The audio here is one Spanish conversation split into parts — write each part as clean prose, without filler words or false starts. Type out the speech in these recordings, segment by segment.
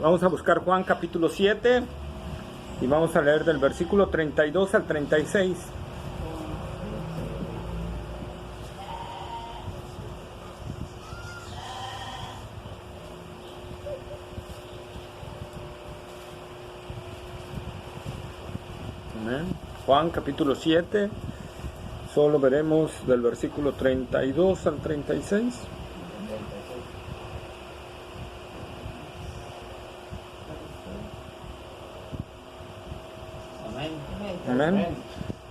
Vamos a buscar Juan capítulo 7 y vamos a leer del versículo 32 al 36. Amén. Juan capítulo 7, solo veremos del versículo 32 al 36. Amén.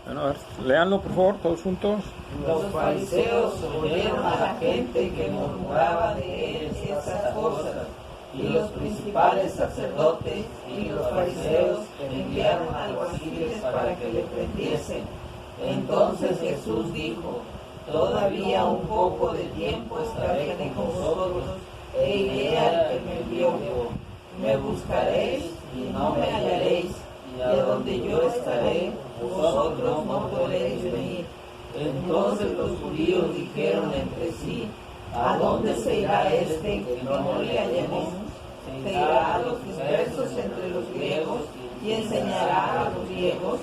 Bueno, a ver, léanlo por favor, todos juntos. Los fariseos oyeron a la gente que murmuraba de él estas cosas, y los principales sacerdotes y los fariseos enviaron alguaciles para que le prendiesen. Entonces Jesús dijo: todavía un poco de tiempo estaré con vosotros, e iré al que me envió. Me buscaréis y no me hallaréis, y a donde yo estaré, vosotros no podréis venir. Entonces los judíos dijeron entre sí: ¿a dónde se irá este que no le hallemos? ¿Se irá a los dispersos entre los griegos y enseñará a los griegos?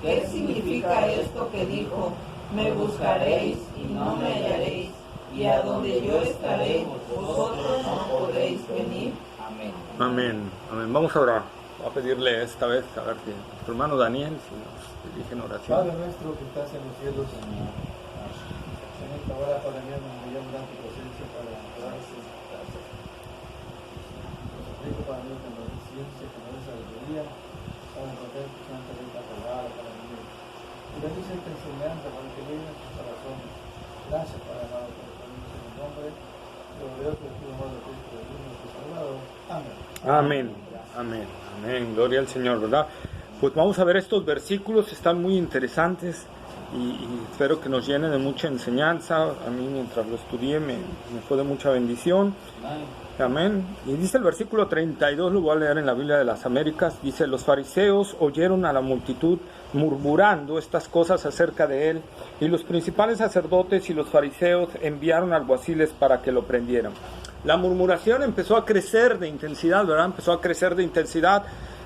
¿Qué significa esto que dijo: me buscaréis y no me hallaréis, y a donde yo estaré, vosotros no podréis venir? Amén. Amén. Amén. Vamos a orar. Voy a pedirle esta vez, a ver si nuestro hermano Daniel si nos dirige en oración. Padre nuestro que estás en los cielos, en esta hora, Padre mío, nos enviamos ante tu presencia para adorarte. Nos suplico, Padre mío, que nos des ciencia, que nos des sabiduría, para encontrar tu santa letra palabra, Padre mío. Y bendice esta enseñanza, para que llegue a tus corazones. Gracias, Padre amado, por ponernos en el nombre de Dios, que tu amor de Cristo, de Dios, nuestro Salvador. Amén. Amén. Amén. Amén. Gloria al Señor, ¿verdad? Pues vamos a ver estos versículos, están muy interesantes y espero que nos llenen de mucha enseñanza. A mí mientras lo estudié me fue de mucha bendición. Amén. Y dice el versículo 32, lo voy a leer en la Biblia de las Américas, dice: los fariseos oyeron a la multitud murmurando estas cosas acerca de él, y los principales sacerdotes y los fariseos enviaron alguaciles para que lo prendieran. La murmuración empezó a crecer de intensidad, ¿verdad? Empezó a crecer de intensidad.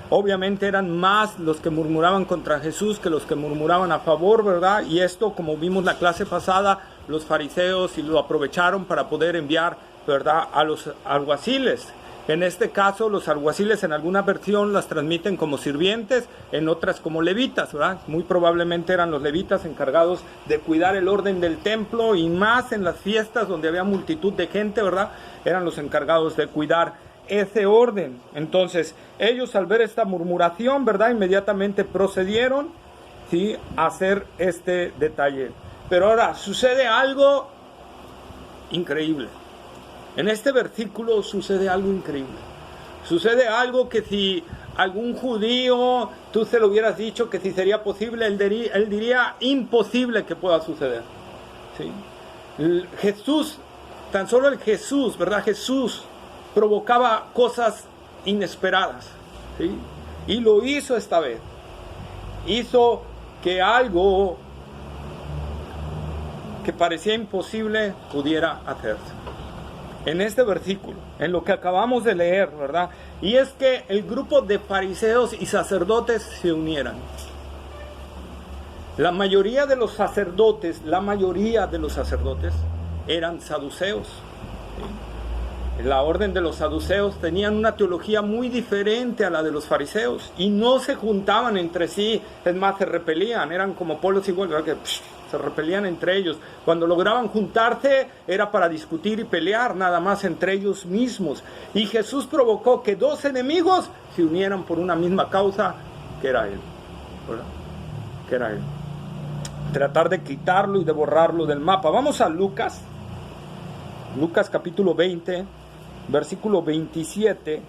Obviamente eran más los que murmuraban contra Jesús que los que murmuraban a favor, ¿verdad? Y esto, como vimos la clase pasada, los fariseos y lo aprovecharon para poder enviar, ¿verdad?, a los alguaciles. En este caso, los alguaciles en alguna versión las transmiten como sirvientes, en otras como levitas, ¿verdad? Muy probablemente eran los levitas encargados de cuidar el orden del templo, y más en las fiestas donde había multitud de gente, ¿verdad? Eran los encargados de cuidar ese orden. Entonces, ellos al ver esta murmuración, ¿verdad?, inmediatamente procedieron, ¿sí?, a hacer este detalle. Pero ahora sucede algo increíble. En este versículo sucede algo increíble. Sucede algo que si algún judío tú se lo hubieras dicho que si sería posible, él diría imposible que pueda suceder. ¿Sí? Jesús, tan solo el Jesús, ¿verdad? Jesús provocaba cosas inesperadas. ¿Sí? Y lo hizo esta vez. Hizo que algo que parecía imposible pudiera hacerse. En este versículo, en lo que acabamos de leer, ¿verdad? Y es que el grupo de fariseos y sacerdotes se unieran. La mayoría de los sacerdotes eran saduceos. ¿Sí? La orden de los saduceos tenían una teología muy diferente a la de los fariseos y no se juntaban entre sí, es más, se repelían, eran como polos iguales, ¿verdad? Que se repelían entre ellos. Cuando lograban juntarse era para discutir y pelear nada más entre ellos mismos. Y Jesús provocó que dos enemigos se unieran por una misma causa, que era Él, ¿verdad? Que era Él. Tratar de quitarlo y de borrarlo del mapa. Vamos a Lucas capítulo 20, versículo 27.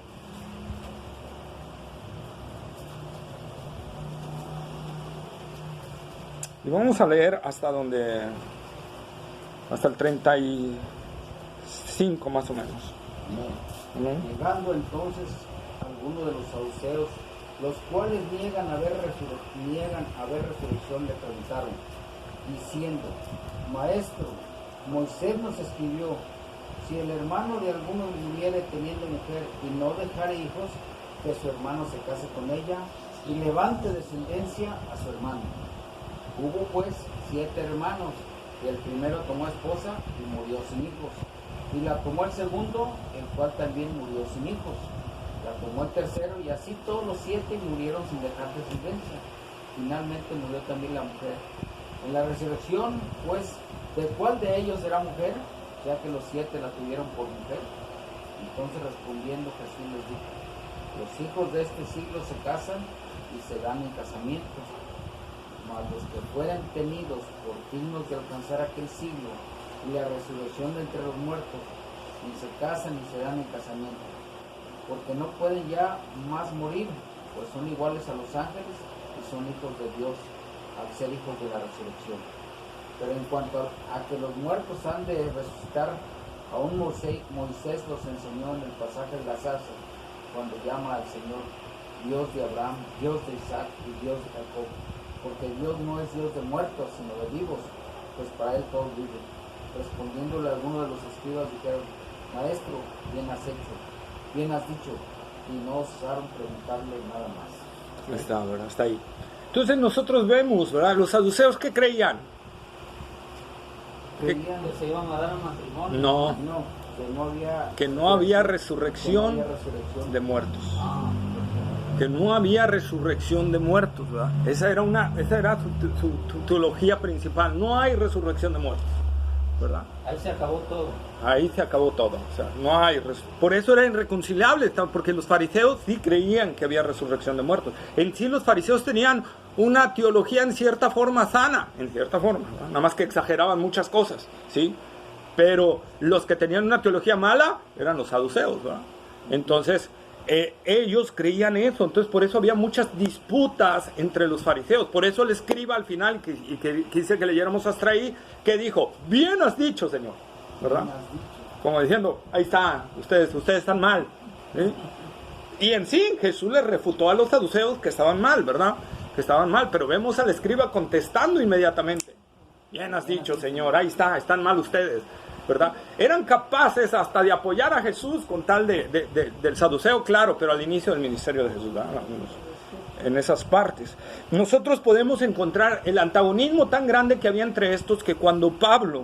Y vamos a leer hasta el 35 más o menos. Llegando entonces algunos de los saduceos, los cuales niegan haber resurrección, le preguntaron, diciendo: Maestro, Moisés nos escribió Si el hermano de alguno muriere teniendo mujer y no dejare hijos, que su hermano se case con ella y levante descendencia a su hermano. Hubo pues 7 hermanos, y el primero tomó esposa y murió sin hijos. Y la tomó el segundo, el cual también murió sin hijos. La tomó el tercero, y así todos los 7 murieron sin dejar descendencia. Finalmente murió también la mujer. En la resurrección, pues, ¿de cuál de ellos era mujer? Ya que los 7 la tuvieron por mujer. Entonces respondiendo Jesús les dijo: los hijos de este siglo se casan y se dan en casamiento, mas los que fueren tenidos por dignos de alcanzar aquel siglo y la resurrección de entre los muertos, ni se casan ni se dan en casamiento, porque no pueden ya más morir, pues son iguales a los ángeles y son hijos de Dios, al ser hijos de la resurrección. Pero en cuanto a que los muertos han de resucitar, aún Moisés los enseñó en el pasaje de la zarza, cuando llama al Señor Dios de Abraham, Dios de Isaac y Dios de Jacob, porque Dios no es Dios de muertos, sino de vivos, pues para él todos viven. Respondiéndole a alguno de los escribas dijeron: Maestro, bien has hecho, bien has dicho, y no osaron preguntarle nada más. Está, ¿verdad? Está ahí. Entonces nosotros vemos, ¿verdad? Los saduceos, ¿qué creían? Creían Que se iban a dar un matrimonio. No, que no había resurrección de muertos. Ah, Que no había resurrección de muertos, ¿verdad? Esa era su teología principal. No hay resurrección de muertos, ¿verdad? Ahí se acabó todo. Ahí se acabó todo. O sea, no hay por eso era irreconciliable, porque los fariseos sí creían que había resurrección de muertos. En sí los fariseos tenían una teología en cierta forma sana, en cierta forma, ¿verdad? Nada más que exageraban muchas cosas, ¿sí? Pero los que tenían una teología mala eran los saduceos, ¿verdad? Entonces ellos creían eso, entonces por eso había muchas disputas entre los fariseos. Por eso el escriba al final, que quise que leyéramos hasta ahí, que dijo: bien has dicho, Señor, ¿verdad? Como diciendo: ahí está, ustedes están mal, ¿sí? Y en sí Jesús les refutó a los saduceos que estaban mal, ¿verdad? Que estaban mal, pero vemos al escriba contestando inmediatamente: bien has dicho, Señor, ahí está, están mal ustedes, ¿verdad? Eran capaces hasta de apoyar a Jesús con tal del saduceo, claro, pero al inicio del ministerio de Jesús, ¿verdad? En esas partes nosotros podemos encontrar el antagonismo tan grande que había entre estos, que cuando Pablo,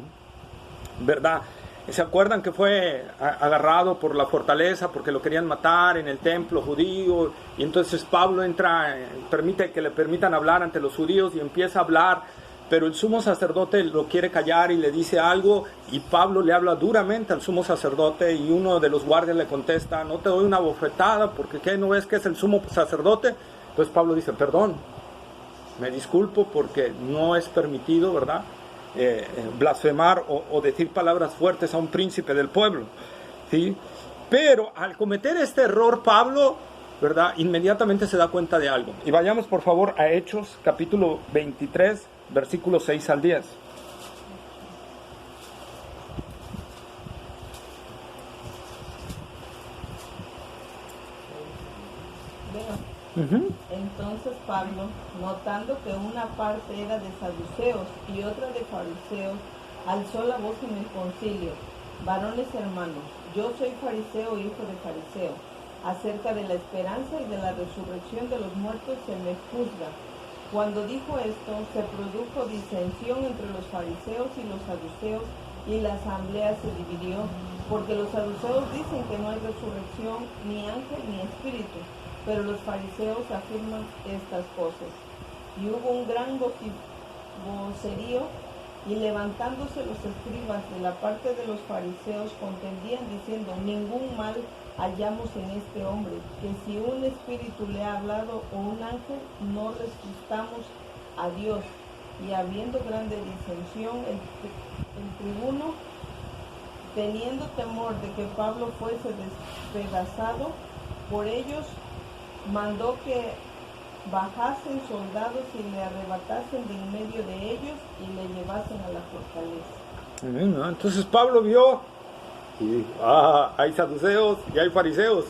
¿verdad? ¿Se acuerdan que fue agarrado por la fortaleza porque lo querían matar en el templo judío? Y entonces Pablo entra, permite que le permitan hablar ante los judíos y empieza a hablar, pero el sumo sacerdote lo quiere callar y le dice algo, y Pablo le habla duramente al sumo sacerdote, y uno de los guardias le contesta: no te doy una bofetada porque ¿qué no ves que es el sumo sacerdote? Entonces Pablo dice: perdón, me disculpo porque no es permitido, ¿verdad?, blasfemar o decir palabras fuertes a un príncipe del pueblo, ¿sí? Pero al cometer este error Pablo, ¿verdad?, inmediatamente se da cuenta de algo. Y vayamos por favor a Hechos capítulo 23, versículos 6 al 10. Entonces Pablo, notando que una parte era de saduceos y otra de fariseos, alzó la voz en el concilio: varones hermanos, yo soy fariseo, hijo de fariseo. Acerca de la esperanza y de la resurrección de los muertos se me juzga. Cuando dijo esto, se produjo disensión entre los fariseos y los saduceos, y la asamblea se dividió, porque los saduceos dicen que no hay resurrección, ni ángel ni espíritu, pero los fariseos afirman estas cosas. Y hubo un gran vocerío, y levantándose los escribas de la parte de los fariseos contendían diciendo: ningún mal hallamos en este hombre, que si un espíritu le ha hablado o un ángel, no resistamos a Dios. Y habiendo grande disensión, el tribuno, teniendo temor de que Pablo fuese despedazado por ellos, mandó que bajasen soldados y le arrebatasen de en medio de ellos y le llevasen a la fortaleza. Entonces Pablo vio y dijo: hay saduceos y hay fariseos,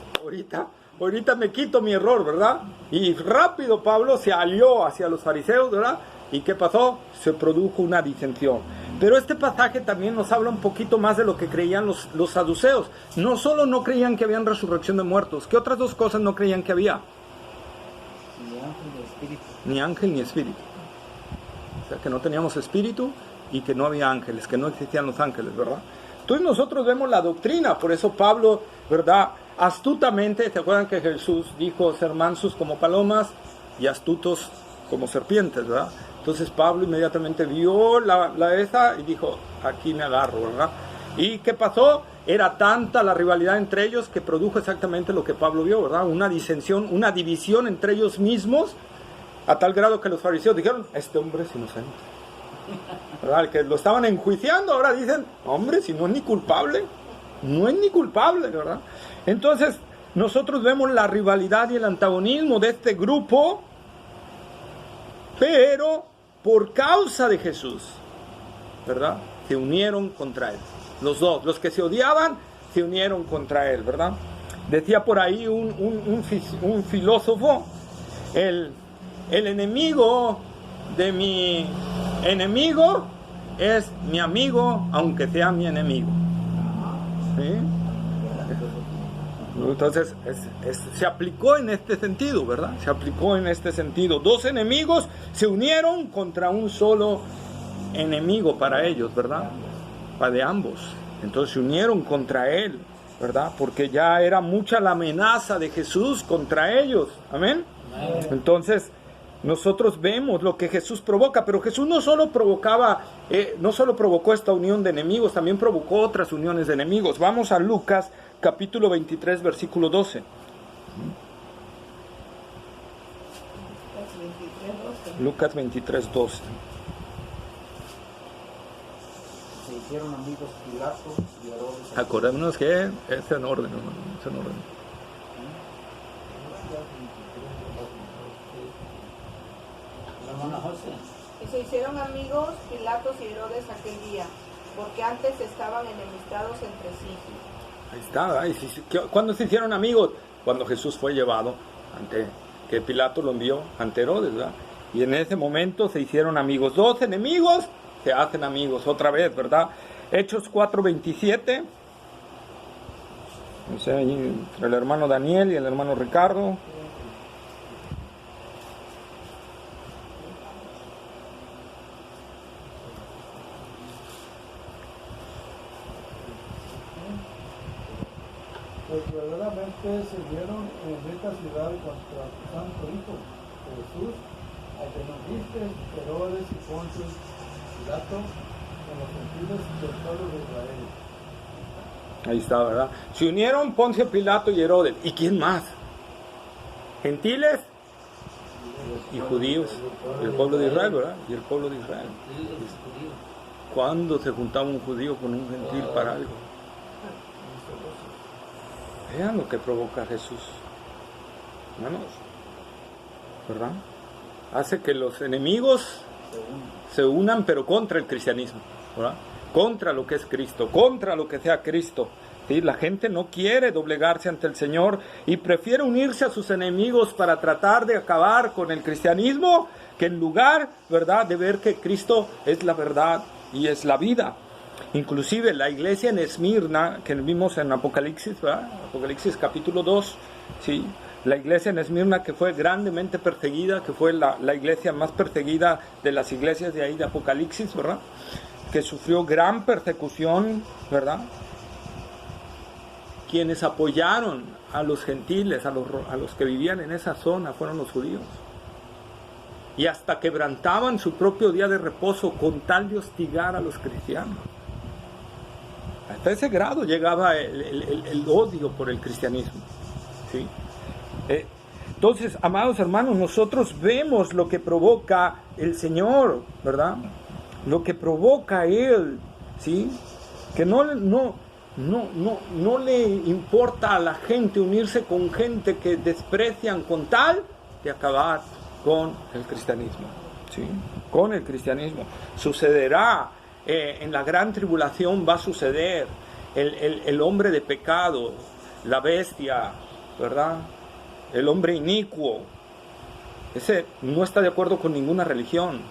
ahorita me quito mi error, ¿verdad? Y rápido Pablo se alió hacia los fariseos, ¿verdad? ¿Y qué pasó? Se produjo una disensión. Pero este pasaje también nos habla un poquito más de lo que creían los saduceos. No solo no creían que había resurrección de muertos, ¿qué otras dos cosas no creían que había? Ni ángel ni espíritu. Ni ángel ni espíritu. O sea, que no teníamos espíritu y que no había ángeles, que no existían los ángeles, ¿verdad? Entonces nosotros vemos la doctrina, por eso Pablo, ¿verdad? Astutamente, ¿se acuerdan que Jesús dijo ser mansos como palomas y astutos como serpientes, ¿verdad? Entonces Pablo inmediatamente vio esa y dijo, aquí me agarro, ¿verdad? ¿Y qué pasó? Era tanta la rivalidad entre ellos que produjo exactamente lo que Pablo vio, ¿verdad? Una disensión, una división entre ellos mismos, a tal grado que los fariseos dijeron, este hombre es inocente, ¿verdad? El que lo estaban enjuiciando, ahora dicen, hombre, si no es ni culpable, no es ni culpable, ¿verdad? Entonces, nosotros vemos la rivalidad y el antagonismo de este grupo, pero por causa de Jesús, ¿verdad? Se unieron contra él. Los dos, los que se odiaban, se unieron contra él, ¿verdad? Decía por ahí un filósofo, el enemigo de mi enemigo es mi amigo, aunque sea mi enemigo. ¿Sí? Entonces, se aplicó en este sentido, ¿verdad? Se aplicó en este sentido. Dos enemigos se unieron contra un solo enemigo para ellos, ¿verdad? Para de ambos. Entonces se unieron contra él, ¿verdad? Porque ya era mucha la amenaza de Jesús contra ellos. Amén. Entonces, nosotros vemos lo que Jesús provoca, pero Jesús no solo provocó esta unión de enemigos, también provocó otras uniones de enemigos. Vamos a Lucas capítulo 23, versículo 12. Lucas 23, 12. Se hicieron amigos Pilato y Herodes. Acordémonos que es en orden, hermano, es en orden. Y se hicieron amigos Pilatos y Herodes aquel día, porque antes estaban enemistados entre sí. Ahí está, ¿eh? ¿Cuándo se hicieron amigos? Cuando Jesús fue llevado que Pilato lo envió ante Herodes, ¿verdad? Y en ese momento se hicieron amigos. Dos enemigos se hacen amigos otra vez, ¿verdad? Hechos 4:27. O sea, entre el hermano Daniel y el hermano Ricardo. Pues verdaderamente se vieron en esta ciudad contra tu santo Hijo, Jesús, a que nos diste Herodes y Poncio Pilato, con los gentiles del pueblo de Israel. Ahí está, ¿verdad? Se unieron Poncio Pilato y Herodes. ¿Y quién más? Gentiles y judíos. Y el pueblo de Israel, ¿verdad? Y el pueblo de Israel. ¿Cuándo se juntaba un judío con un gentil para algo? Vean lo que provoca Jesús, hermanos, ¿verdad? Hace que los enemigos se unan, pero contra el cristianismo, ¿verdad? Contra lo que es Cristo, contra lo que sea Cristo. ¿Sí? La gente no quiere doblegarse ante el Señor y prefiere unirse a sus enemigos para tratar de acabar con el cristianismo, que en lugar, ¿verdad?, de ver que Cristo es la verdad y es la vida. Inclusive la iglesia en Esmirna, que vimos en Apocalipsis, ¿verdad? Apocalipsis capítulo 2, ¿sí? La iglesia en Esmirna, que fue grandemente perseguida, que fue la iglesia más perseguida de las iglesias de ahí de Apocalipsis, ¿verdad? Que sufrió gran persecución, ¿verdad? Quienes apoyaron a los gentiles, a los que vivían en esa zona, fueron los judíos. Y hasta quebrantaban su propio día de reposo con tal de hostigar a los cristianos. Hasta ese grado llegaba el odio por el cristianismo, ¿sí? Entonces, amados hermanos, nosotros vemos lo que provoca el Señor, ¿verdad? Lo que provoca Él, ¿sí? Que no le importa a la gente unirse con gente que desprecian con tal de acabar con el cristianismo, ¿sí? Con el cristianismo. Sucederá. En la gran tribulación va a suceder el hombre de pecado, la bestia, ¿verdad? El hombre inicuo. Ese no está de acuerdo con ninguna religión,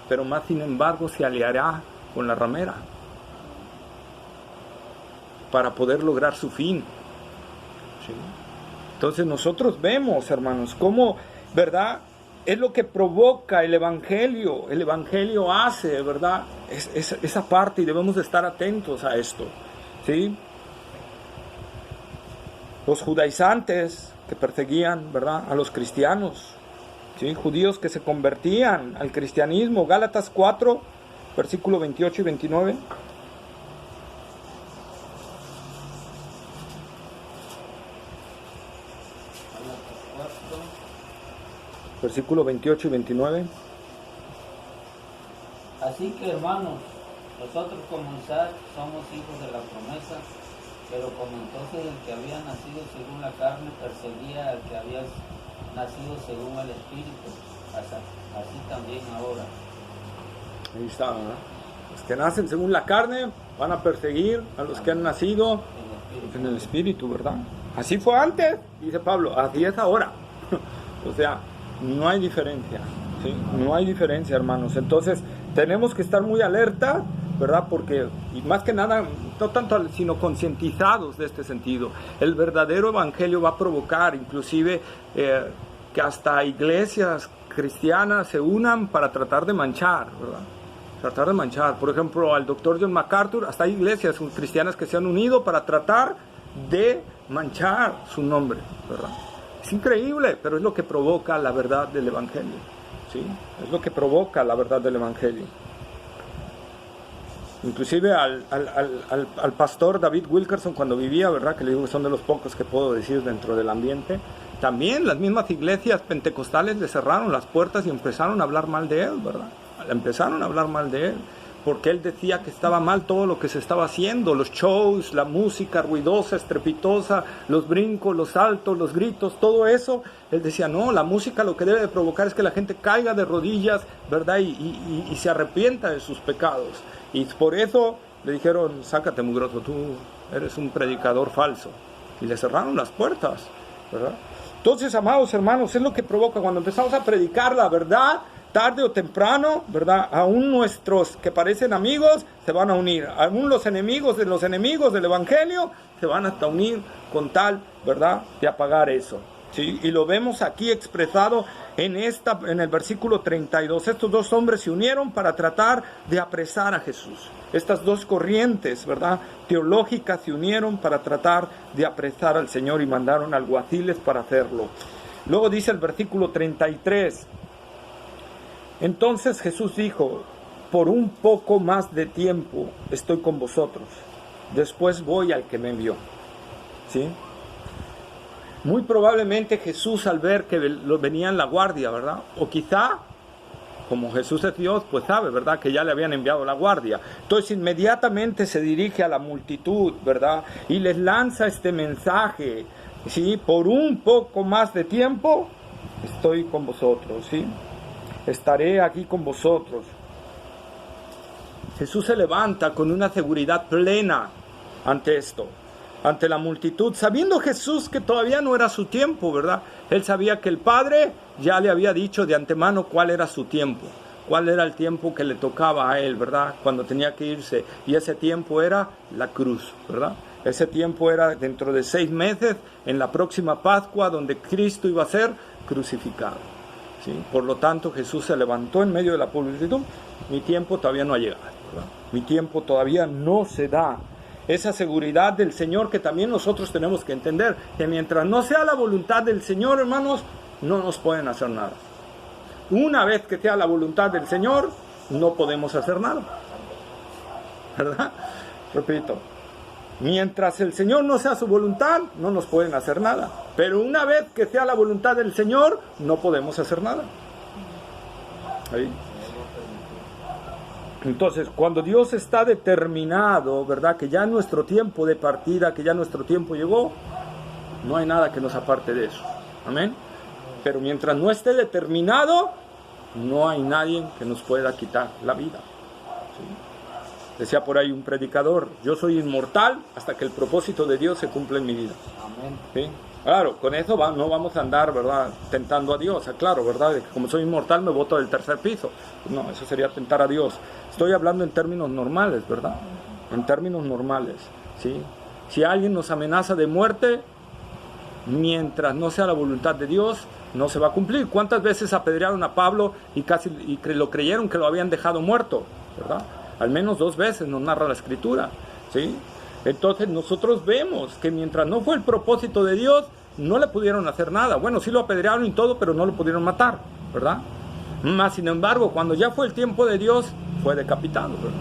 pero más sin embargo se aliará con la ramera para poder lograr su fin. ¿Sí? Entonces nosotros vemos, hermanos, cómo, ¿verdad?, es lo que provoca el Evangelio. El Evangelio hace, ¿verdad?, esa parte, y debemos de estar atentos a esto. ¿Sí? Los judaizantes que perseguían, ¿verdad?, a los cristianos, ¿sí?, judíos que se convertían al cristianismo. Gálatas 4, versículo 28 y 29. Versículo 28 y 29. Así que, hermanos, nosotros como Isaac somos hijos de la promesa, pero como entonces el que había nacido según la carne perseguía al que había nacido según el Espíritu, así también ahora. Ahí está, ¿verdad? Los que nacen según la carne van a perseguir a los que han nacido en el Espíritu, ¿verdad? Así fue antes, dice Pablo, así es ahora. O sea, no hay diferencia, ¿sí? No hay diferencia, hermanos. Entonces, tenemos que estar muy alerta, ¿verdad? Porque, y más que nada, no tanto, sino concientizados de este sentido. El verdadero evangelio va a provocar, inclusive, que hasta iglesias cristianas se unan para tratar de manchar, ¿verdad? Tratar de manchar. Por ejemplo, al doctor John MacArthur, hasta hay iglesias cristianas que se han unido para tratar de manchar su nombre, ¿verdad? Es increíble, pero es lo que provoca la verdad del evangelio, ¿sí? Es lo que provoca la verdad del evangelio. Inclusive al pastor David Wilkerson, cuando vivía, ¿verdad?, que le digo que son de los pocos que puedo decir dentro del ambiente, también las mismas iglesias pentecostales le cerraron las puertas y empezaron a hablar mal de él, ¿verdad? Empezaron a hablar mal de él, porque él decía que estaba mal todo lo que se estaba haciendo, los shows, la música ruidosa, estrepitosa, los brincos, los saltos, los gritos, todo eso. Él decía, no, la música lo que debe de provocar es que la gente caiga de rodillas, ¿verdad?, y se arrepienta de sus pecados. Y por eso le dijeron, sácate, mugroso, tú eres un predicador falso. Y le cerraron las puertas, ¿verdad? Entonces, amados hermanos, es lo que provoca cuando empezamos a predicar la verdad, tarde o temprano, ¿verdad? Aún nuestros que parecen amigos se van a unir. Aún los enemigos del evangelio se van hasta unir con tal, ¿verdad?, de apagar eso. ¿Sí? Y lo vemos aquí expresado en el versículo 32. Estos dos hombres se unieron para tratar de apresar a Jesús. Estas dos corrientes, ¿verdad?, teológicas se unieron para tratar de apresar al Señor y mandaron alguaciles para hacerlo. Luego dice el versículo 33. Entonces Jesús dijo, por un poco más de tiempo estoy con vosotros, después voy al que me envió. ¿Sí? Muy probablemente Jesús, al ver que venía en la guardia, ¿verdad? O quizá, como Jesús es Dios, pues sabe, ¿verdad?, que ya le habían enviado la guardia. Entonces inmediatamente se dirige a la multitud, ¿verdad?, y les lanza este mensaje, ¿sí? Por un poco más de tiempo estoy con vosotros, ¿sí? Estaré aquí con vosotros. Jesús se levanta con una seguridad plena ante esto, ante la multitud, sabiendo Jesús que todavía no era su tiempo, ¿verdad? Él sabía que el Padre ya le había dicho de antemano cuál era su tiempo, cuál era el tiempo que le tocaba a él, ¿verdad?, cuando tenía que irse, y ese tiempo era la cruz, ¿verdad? Ese tiempo era dentro de 6 meses, en la próxima Pascua, donde Cristo iba a ser crucificado, ¿sí? Por lo tanto, Jesús se levantó en medio de la multitud. Mi tiempo todavía no ha llegado, ¿verdad? Mi tiempo todavía no se da. Esa seguridad del Señor que también nosotros tenemos que entender, que mientras no sea la voluntad del Señor, hermanos, no nos pueden hacer nada. Una vez que sea la voluntad del Señor, no podemos hacer nada, ¿verdad? Repito, mientras el Señor no sea su voluntad, no nos pueden hacer nada. Pero una vez que sea la voluntad del Señor, no podemos hacer nada. Ahí. Entonces, cuando Dios está determinado, ¿verdad?, que ya nuestro tiempo de partida, que ya nuestro tiempo llegó, no hay nada que nos aparte de eso. Amén. Pero mientras no esté determinado, no hay nadie que nos pueda quitar la vida. ¿Sí? Decía por ahí un predicador, yo soy inmortal hasta que el propósito de Dios se cumpla en mi vida. Amén. ¿Sí? Claro, con eso no vamos a andar, ¿verdad?, tentando a Dios, claro, ¿verdad?, de que como soy inmortal me boto del tercer piso. No, eso sería tentar a Dios. Estoy hablando en términos normales, ¿verdad? En términos normales, ¿sí? Si alguien nos amenaza de muerte, mientras no sea la voluntad de Dios, no se va a cumplir. ¿Cuántas veces apedrearon a Pablo y lo creyeron que lo habían dejado muerto, ¿verdad? Al menos 2 veces nos narra la Escritura, ¿sí? Entonces nosotros vemos que mientras no fue el propósito de Dios, no le pudieron hacer nada. Bueno, sí lo apedrearon y todo, pero no lo pudieron matar, ¿verdad? Más sin embargo, cuando ya fue el tiempo de Dios, fue decapitado, ¿verdad?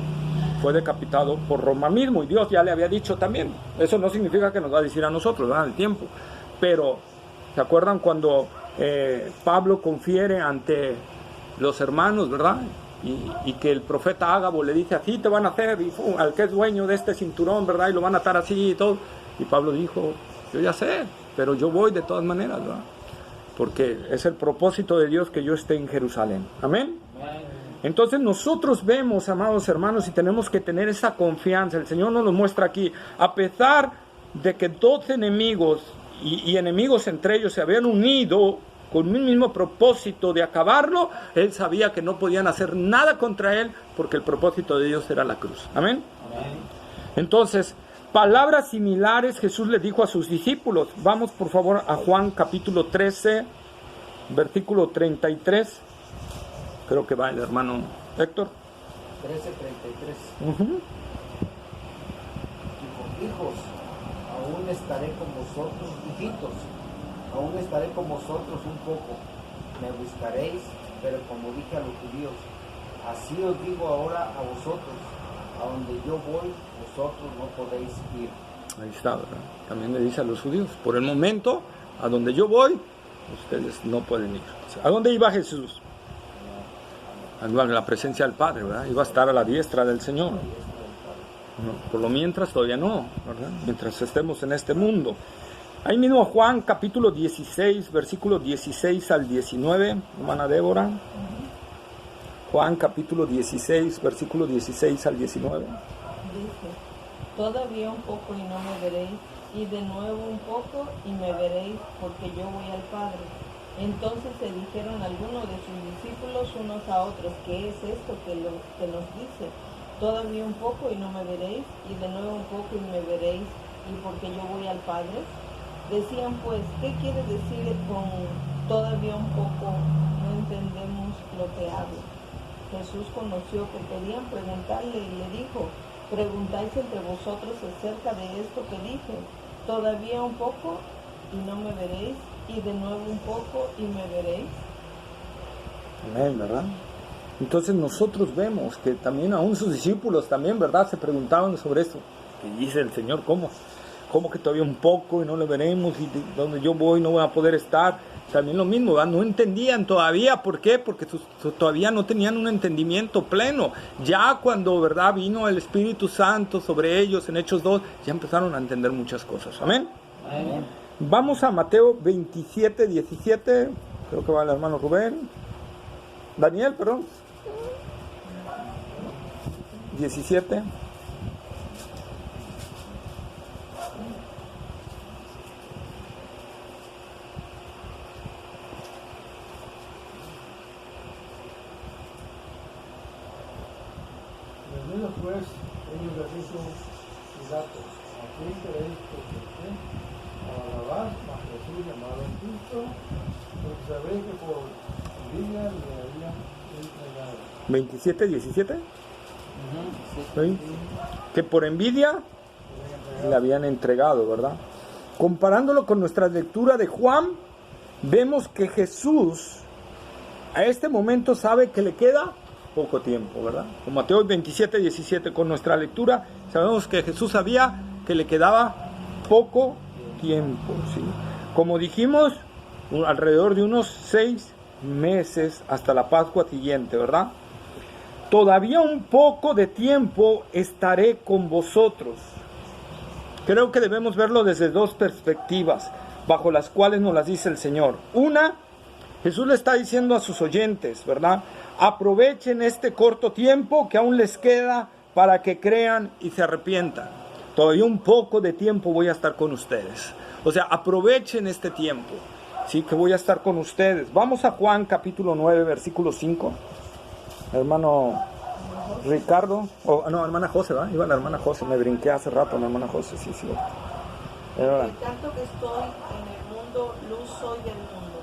Fue decapitado por Roma mismo, y Dios ya le había dicho también. Eso no significa que nos va a decir a nosotros, ¿verdad?, el tiempo. Pero, ¿se acuerdan cuando Pablo confiere ante los hermanos, ¿verdad? Y que el profeta Ágabo le dice, así te van a hacer, y al que es dueño de este cinturón, ¿verdad?, y lo van a atar así y todo. Y Pablo dijo, yo ya sé, pero yo voy de todas maneras, ¿verdad? Porque es el propósito de Dios que yo esté en Jerusalén. Amén. Entonces nosotros vemos, amados hermanos, y tenemos que tener esa confianza. El Señor nos lo muestra aquí. A pesar de que 2 enemigos y enemigos entre ellos se habían unido con un mismo propósito de acabarlo, Él sabía que no podían hacer nada contra Él, porque el propósito de Dios era la cruz. Amén. Entonces, palabras similares Jesús le dijo a sus discípulos. Vamos por favor a Juan capítulo 13, versículo 33. Creo que va el hermano Héctor. 13:33. Hijos, aún estaré con vosotros, hijitos, aún estaré con vosotros un poco. Me buscaréis, pero como dije a los judíos, así os digo ahora a vosotros, a donde yo voy, vosotros no podéis ir. Ahí está, ¿verdad? También le dice a los judíos, por el momento, a donde yo voy, ustedes no pueden ir. ¿A dónde iba Jesús? A la presencia del Padre, ¿verdad? Iba a estar a la diestra del Señor. No, por lo mientras todavía no, ¿verdad? Mientras estemos en este mundo. Ahí mismo Juan capítulo 16, versículos 16 al 19, hermana Débora. Juan capítulo 16, versículo 16 al 19. Dice, todavía un poco y no me veréis, y de nuevo un poco y me veréis, porque yo voy al Padre. Entonces se dijeron algunos de sus discípulos unos a otros, ¿qué es esto que nos dice? Todavía un poco y no me veréis, y de nuevo un poco y me veréis, y porque yo voy al Padre. Decían pues, ¿qué quiere decir con todavía un poco? No entendemos lo que habla. Jesús conoció que querían preguntarle y le dijo, preguntáis entre vosotros acerca de esto que dije, todavía un poco y no me veréis, y de nuevo un poco y me veréis. Amén, ¿verdad? Entonces nosotros vemos que también aún sus discípulos también, ¿verdad?, se preguntaban sobre eso. Y dice el Señor, ¿cómo que todavía un poco y no lo veremos? Y donde yo voy no voy a poder estar. También lo mismo, ¿verdad? No entendían todavía. ¿Por qué? Porque todavía no tenían un entendimiento pleno. Ya cuando, ¿verdad?, vino el Espíritu Santo sobre ellos en Hechos 2, ya empezaron a entender muchas cosas. Amén. Amén. Vamos a Mateo 27, 17. Creo que va el hermano Rubén. Daniel, perdón. 17. Venidos pues, ellos les dijo Pilato, ¿a quién queréis que esté? A Barrabás, mas Jesús llamado Cristo, porque sabéis que por envidia le habían entregado. 27, 17. ¿Sí? Que por envidia le habían entregado, ¿verdad? Comparándolo con nuestra lectura de Juan, vemos que Jesús a este momento sabe que le queda poco tiempo, ¿verdad? Con Mateo 27, 17, con nuestra lectura, sabemos que Jesús sabía que le quedaba poco tiempo, ¿sí? Como dijimos, alrededor de unos 6 meses hasta la Pascua siguiente, ¿verdad? Todavía un poco de tiempo estaré con vosotros. Creo que debemos verlo desde 2 perspectivas, bajo las cuales nos las dice el Señor. Una, Jesús le está diciendo a sus oyentes, ¿verdad? Aprovechen este corto tiempo que aún les queda para que crean y se arrepientan. Todavía un poco de tiempo voy a estar con ustedes. O sea, aprovechen este tiempo, ¿sí? Que voy a estar con ustedes. Vamos a Juan capítulo 9, versículo 5. Hermano Ricardo, no, hermana José, ¿va? Iba la hermana José, me brinqué hace rato, la hermana José, sí. Entre tanto que estoy en el mundo, luz soy del mundo.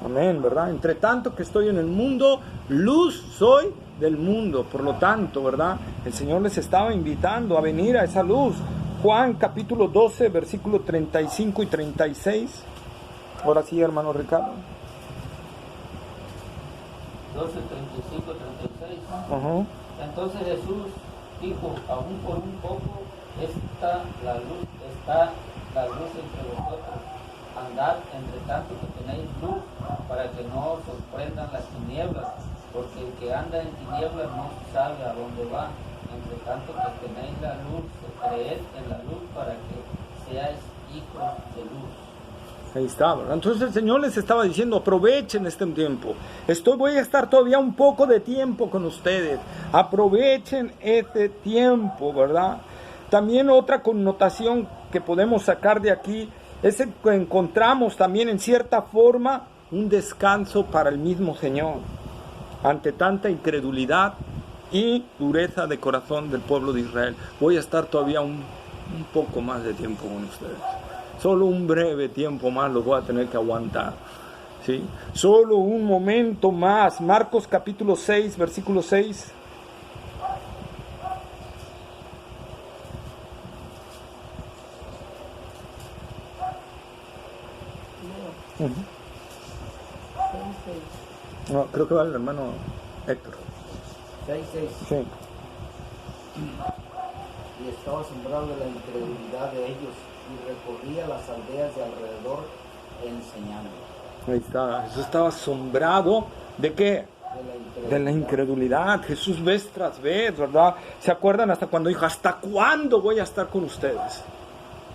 Amén, ¿verdad? Entre tanto que estoy en el mundo, luz soy del mundo. Por lo tanto, ¿verdad? El Señor les estaba invitando a venir a esa luz. Juan capítulo 12, versículos 35 y 36. Ahora sí, hermano Ricardo. 12, 35, 36. Uh-huh. Entonces Jesús dijo, aún por un poco está la luz entre vosotros. Andad entre tanto que tenéis luz, para que no os sorprendan las tinieblas, porque el que anda en tinieblas no sabe a dónde va. Entre tanto que tenéis la luz, creed en la luz para que seáis hijos de luz. Ahí está, ¿verdad? Entonces el Señor les estaba diciendo, aprovechen este tiempo. Voy a estar todavía un poco de tiempo con ustedes. Aprovechen este tiempo, ¿verdad? También otra connotación que podemos sacar de aquí es que encontramos también en cierta forma un descanso para el mismo Señor ante tanta incredulidad y dureza de corazón del pueblo de Israel. Voy a estar todavía un poco más de tiempo con ustedes. Solo un breve tiempo más los voy a tener que aguantar, ¿sí? Solo un momento más. Marcos capítulo 6, versículo 6. Uh-huh. No, creo que va el hermano Héctor. 6:6. Sí. Y estaba asombrado de la incredulidad de ellos y recorría las aldeas de alrededor enseñando. Ahí está. Jesús estaba asombrado ¿de qué? De la incredulidad. Jesús vez tras vez, ¿verdad? ¿Se acuerdan hasta cuando dijo, ¿hasta cuándo voy a estar con ustedes?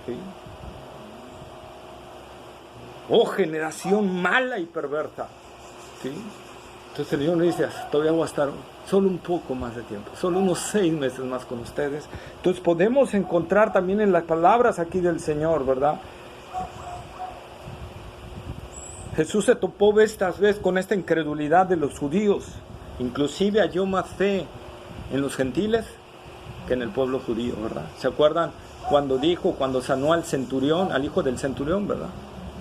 ¿Sí? Oh, generación mala y perversa. ¿Sí? Entonces el Señor le dice, todavía voy a estar solo un poco más de tiempo, solo unos 6 meses más con ustedes. Entonces podemos encontrar también en las palabras aquí del Señor, ¿verdad? Jesús se topó vez tras vez con esta incredulidad de los judíos. Inclusive halló más fe en los gentiles que en el pueblo judío, ¿verdad? ¿Se acuerdan cuando sanó al centurión, al hijo del centurión, ¿verdad?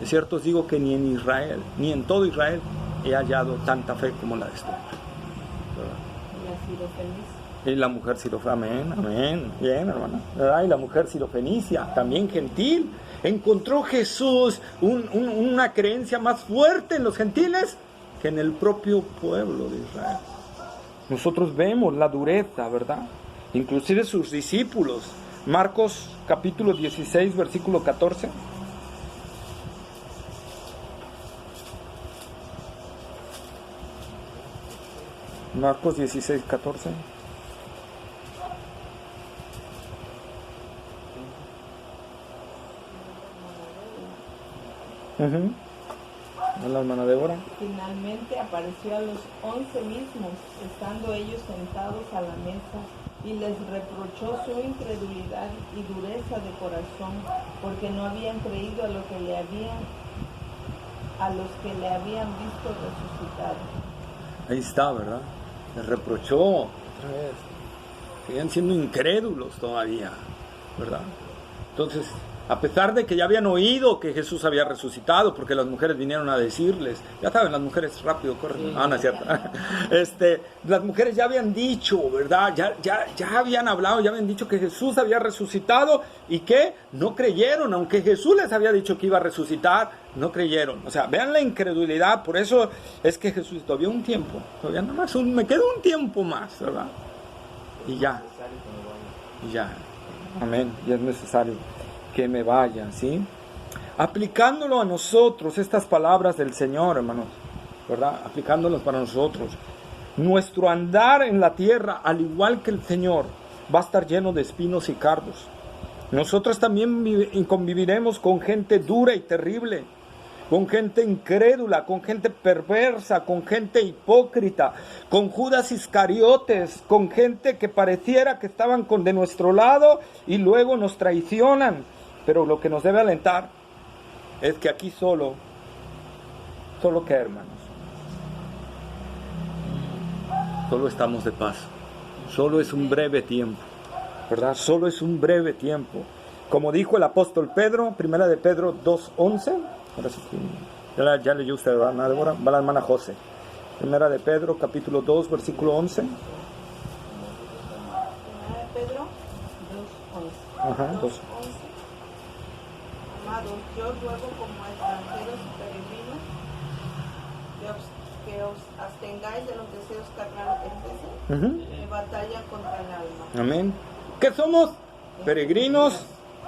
De cierto os digo que ni en Israel, ni en todo Israel he hallado tanta fe como la de este hombre. Y la mujer sirofenicia, amén, bien, hermana, ¿verdad? Y la mujer sirofenicia, también gentil. Encontró Jesús una creencia más fuerte en los gentiles que en el propio pueblo de Israel. Nosotros vemos la dureza, ¿verdad? Inclusive sus discípulos. Marcos capítulo 16, versículo 14. Marcos 16, 14. La hermana Débora. Finalmente apareció a los 11 mismos, estando ellos sentados a la mesa, y les reprochó su incredulidad y dureza de corazón, porque no habían creído a los que le habían visto resucitado. Ahí está, ¿verdad? Les reprochó otra vez. Seguían siendo incrédulos todavía, ¿verdad? Entonces, a pesar de que ya habían oído que Jesús había resucitado, porque las mujeres vinieron a decirles, ya saben, las mujeres rápido corren, no es cierto. Las mujeres ya habían dicho, ¿verdad? Ya habían hablado, ya habían dicho que Jesús había resucitado y que no creyeron, aunque Jesús les había dicho que iba a resucitar, no creyeron. O sea, vean la incredulidad, por eso es que Jesús, todavía un tiempo, todavía nada más, me queda un tiempo más, ¿verdad? Y ya, amén, ya es necesario que me vaya, ¿sí? Aplicándolo a nosotros, estas palabras del Señor, hermanos, ¿verdad? Aplicándolos para nosotros. Nuestro andar en la tierra, al igual que el Señor, va a estar lleno de espinos y cardos. Nosotros también conviviremos con gente dura y terrible, con gente incrédula, con gente perversa, con gente hipócrita, con Judas Iscariotes, con gente que pareciera que estaban de nuestro lado y luego nos traicionan, Pero lo que nos debe alentar es que aquí solo que, hermanos, solo estamos de paso. Solo es un breve tiempo, ¿verdad? Solo es un breve tiempo. Como dijo el apóstol Pedro, primera de Pedro 2:11. Ahora sí que ya leyó usted, ¿verdad, Débora? Va la hermana José. Primera de Pedro, capítulo 2, versículo 11. Primera de Pedro 2:11. Ajá, 2. 11. Amados, yo os ruego como a extranjeros y peregrinos que os abstengáis de los deseos carnales que batallan contra el alma. Amén. ¿Qué somos? Peregrinos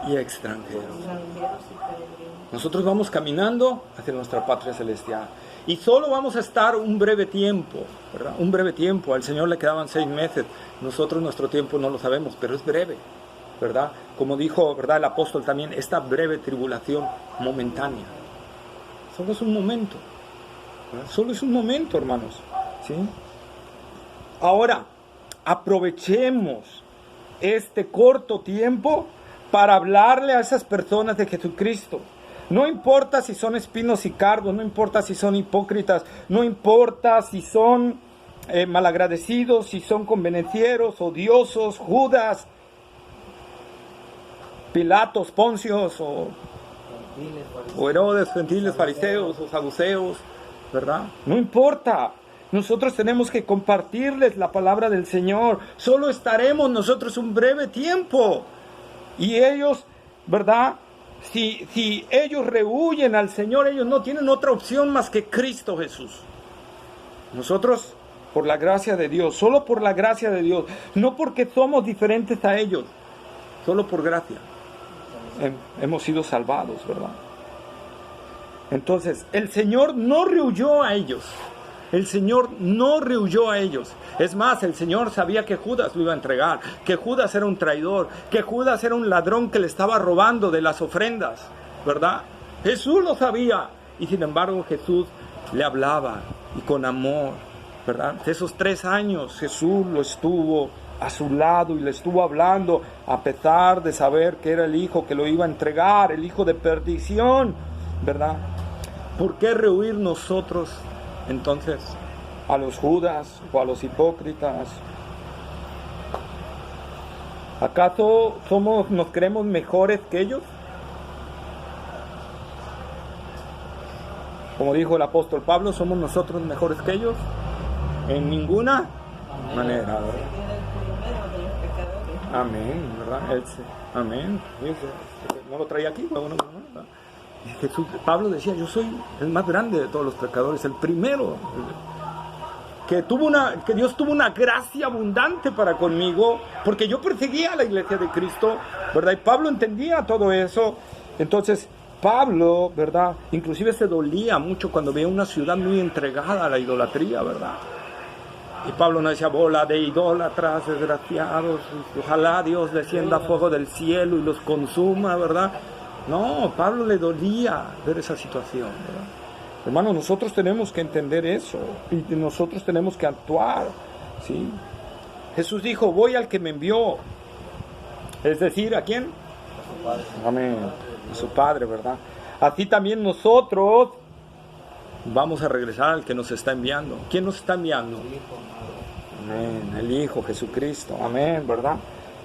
y extranjeros. Extranjeros y peregrinos. Nosotros vamos caminando hacia nuestra patria celestial. Y solo vamos a estar un breve tiempo, ¿verdad? Un breve tiempo. Al Señor le quedaban 6 meses. Nosotros nuestro tiempo no lo sabemos, pero es breve, ¿verdad? Como dijo, ¿verdad?, el apóstol también, esta breve tribulación momentánea. Solo es un momento. ¿Verdad? Solo es un momento, hermanos. ¿Sí? Ahora, aprovechemos este corto tiempo para hablarle a esas personas de Jesucristo. No importa si son espinos y cardos, no importa si son hipócritas, no importa si son malagradecidos, si son convenencieros, odiosos, Judas, Pilatos, Poncios, o Herodes, gentiles, fariseos o saduceos, ¿verdad? No importa. Nosotros tenemos que compartirles la palabra del Señor. Solo estaremos un breve tiempo. Y ellos, ¿verdad? Si ellos rehuyen al Señor, ellos no tienen otra opción más que Cristo Jesús. Nosotros, por la gracia de Dios, solo por la gracia de Dios, no porque somos diferentes a ellos, solo por gracia, hemos sido salvados, ¿verdad? Entonces, el Señor no rehuyó a ellos. El Señor no rehuyó a ellos. Es más, el Señor sabía que Judas lo iba a entregar, que Judas era un traidor, que Judas era un ladrón que le estaba robando de las ofrendas, ¿verdad? Jesús lo sabía, y sin embargo Jesús le hablaba, y con amor, ¿verdad? De esos 3 años Jesús lo estuvo a su lado y le estuvo hablando, a pesar de saber que era el hijo que lo iba a entregar, el hijo de perdición, ¿verdad? ¿Por qué rehuir nosotros entonces a los Judas o a los hipócritas? ¿Acaso nos creemos mejores que ellos? Como dijo el apóstol Pablo, ¿somos nosotros mejores que ellos? En ninguna manera, ¿verdad? Amén, ¿verdad? Amén. No lo traía aquí, bueno, ¿verdad? Jesús, Pablo decía, yo soy el más grande de todos los pecadores, el primero, que Dios tuvo una gracia abundante para conmigo, porque yo perseguía a la iglesia de Cristo, ¿verdad? Y Pablo entendía todo eso. Entonces Pablo, ¿verdad?, inclusive se dolía mucho cuando veía una ciudad muy entregada a la idolatría, ¿verdad? Y Pablo no decía, bola de idólatras, desgraciados, ojalá Dios descienda fuego del cielo y los consuma, ¿verdad? No, Pablo le dolía ver esa situación, ¿verdad? Hermanos, nosotros tenemos que entender eso y nosotros tenemos que actuar, ¿sí? Jesús dijo, voy al que me envió. Es decir, ¿a quién? A su Padre. Amén. A su Padre, ¿verdad? Así también nosotros vamos a regresar al que nos está enviando. ¿Quién nos está enviando? Amén. El Hijo, Jesucristo. Amén, ¿verdad?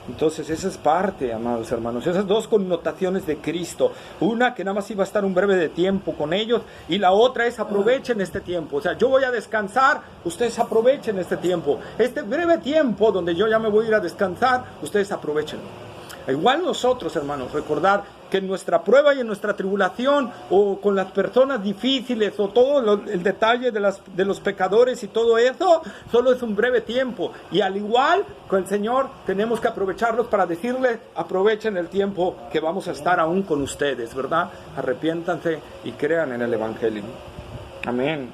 Entonces esa es parte, amados hermanos, esas 2 connotaciones de Cristo, una que nada más iba a estar un breve de tiempo con ellos, y la otra es aprovechen este tiempo. O sea, yo voy a descansar, ustedes aprovechen este tiempo, este breve tiempo donde yo ya me voy a ir a descansar, ustedes aprovechenlo. Igual nosotros, hermanos, recordar que en nuestra prueba y en nuestra tribulación, o con las personas difíciles, o todo el detalle de los pecadores y todo eso, solo es un breve tiempo. Y al igual con el Señor, tenemos que aprovecharlos para decirles, aprovechen el tiempo que vamos a estar aún con ustedes, ¿verdad? Arrepiéntanse y crean en el Evangelio. Amén.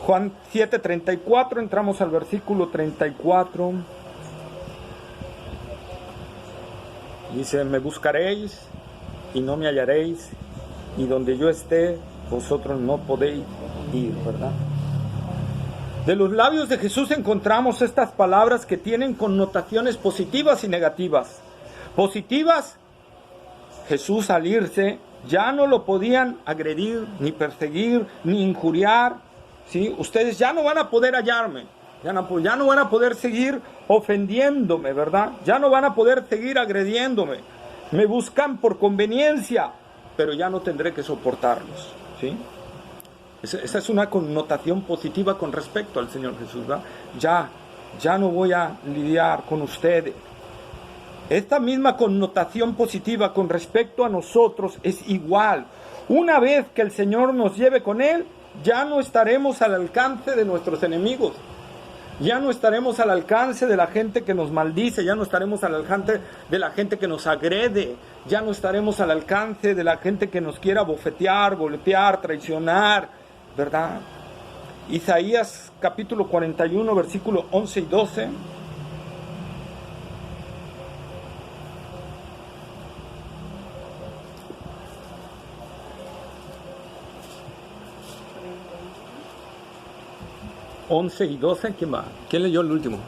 Juan 7:34, entramos al versículo 34. Dice, me buscaréis y no me hallaréis, y donde yo esté, vosotros no podéis ir, ¿verdad? De los labios de Jesús encontramos estas palabras que tienen connotaciones positivas y negativas. Positivas, Jesús al irse ya no lo podían agredir, ni perseguir, ni injuriar, ¿sí? Ustedes ya no van a poder hallarme, ya no van a poder seguir ofendiéndome, ¿verdad? Ya no van a poder seguir agrediéndome. Me buscan por conveniencia, pero ya no tendré que soportarlos, ¿sí? Esa es una connotación positiva con respecto al Señor Jesús, ¿verdad? Ya no voy a lidiar con ustedes. Esta misma connotación positiva con respecto a nosotros es igual. Una vez que el Señor nos lleve con Él, ya no estaremos al alcance de nuestros enemigos. Ya no estaremos al alcance de la gente que nos maldice, ya no estaremos al alcance de la gente que nos agrede, ya no estaremos al alcance de la gente que nos quiera bofetear, golpear, traicionar, ¿verdad? Isaías capítulo 41, versículo 11 y 12. ¿11 y 12? ¿Quién va? ¿Quién leyó el último?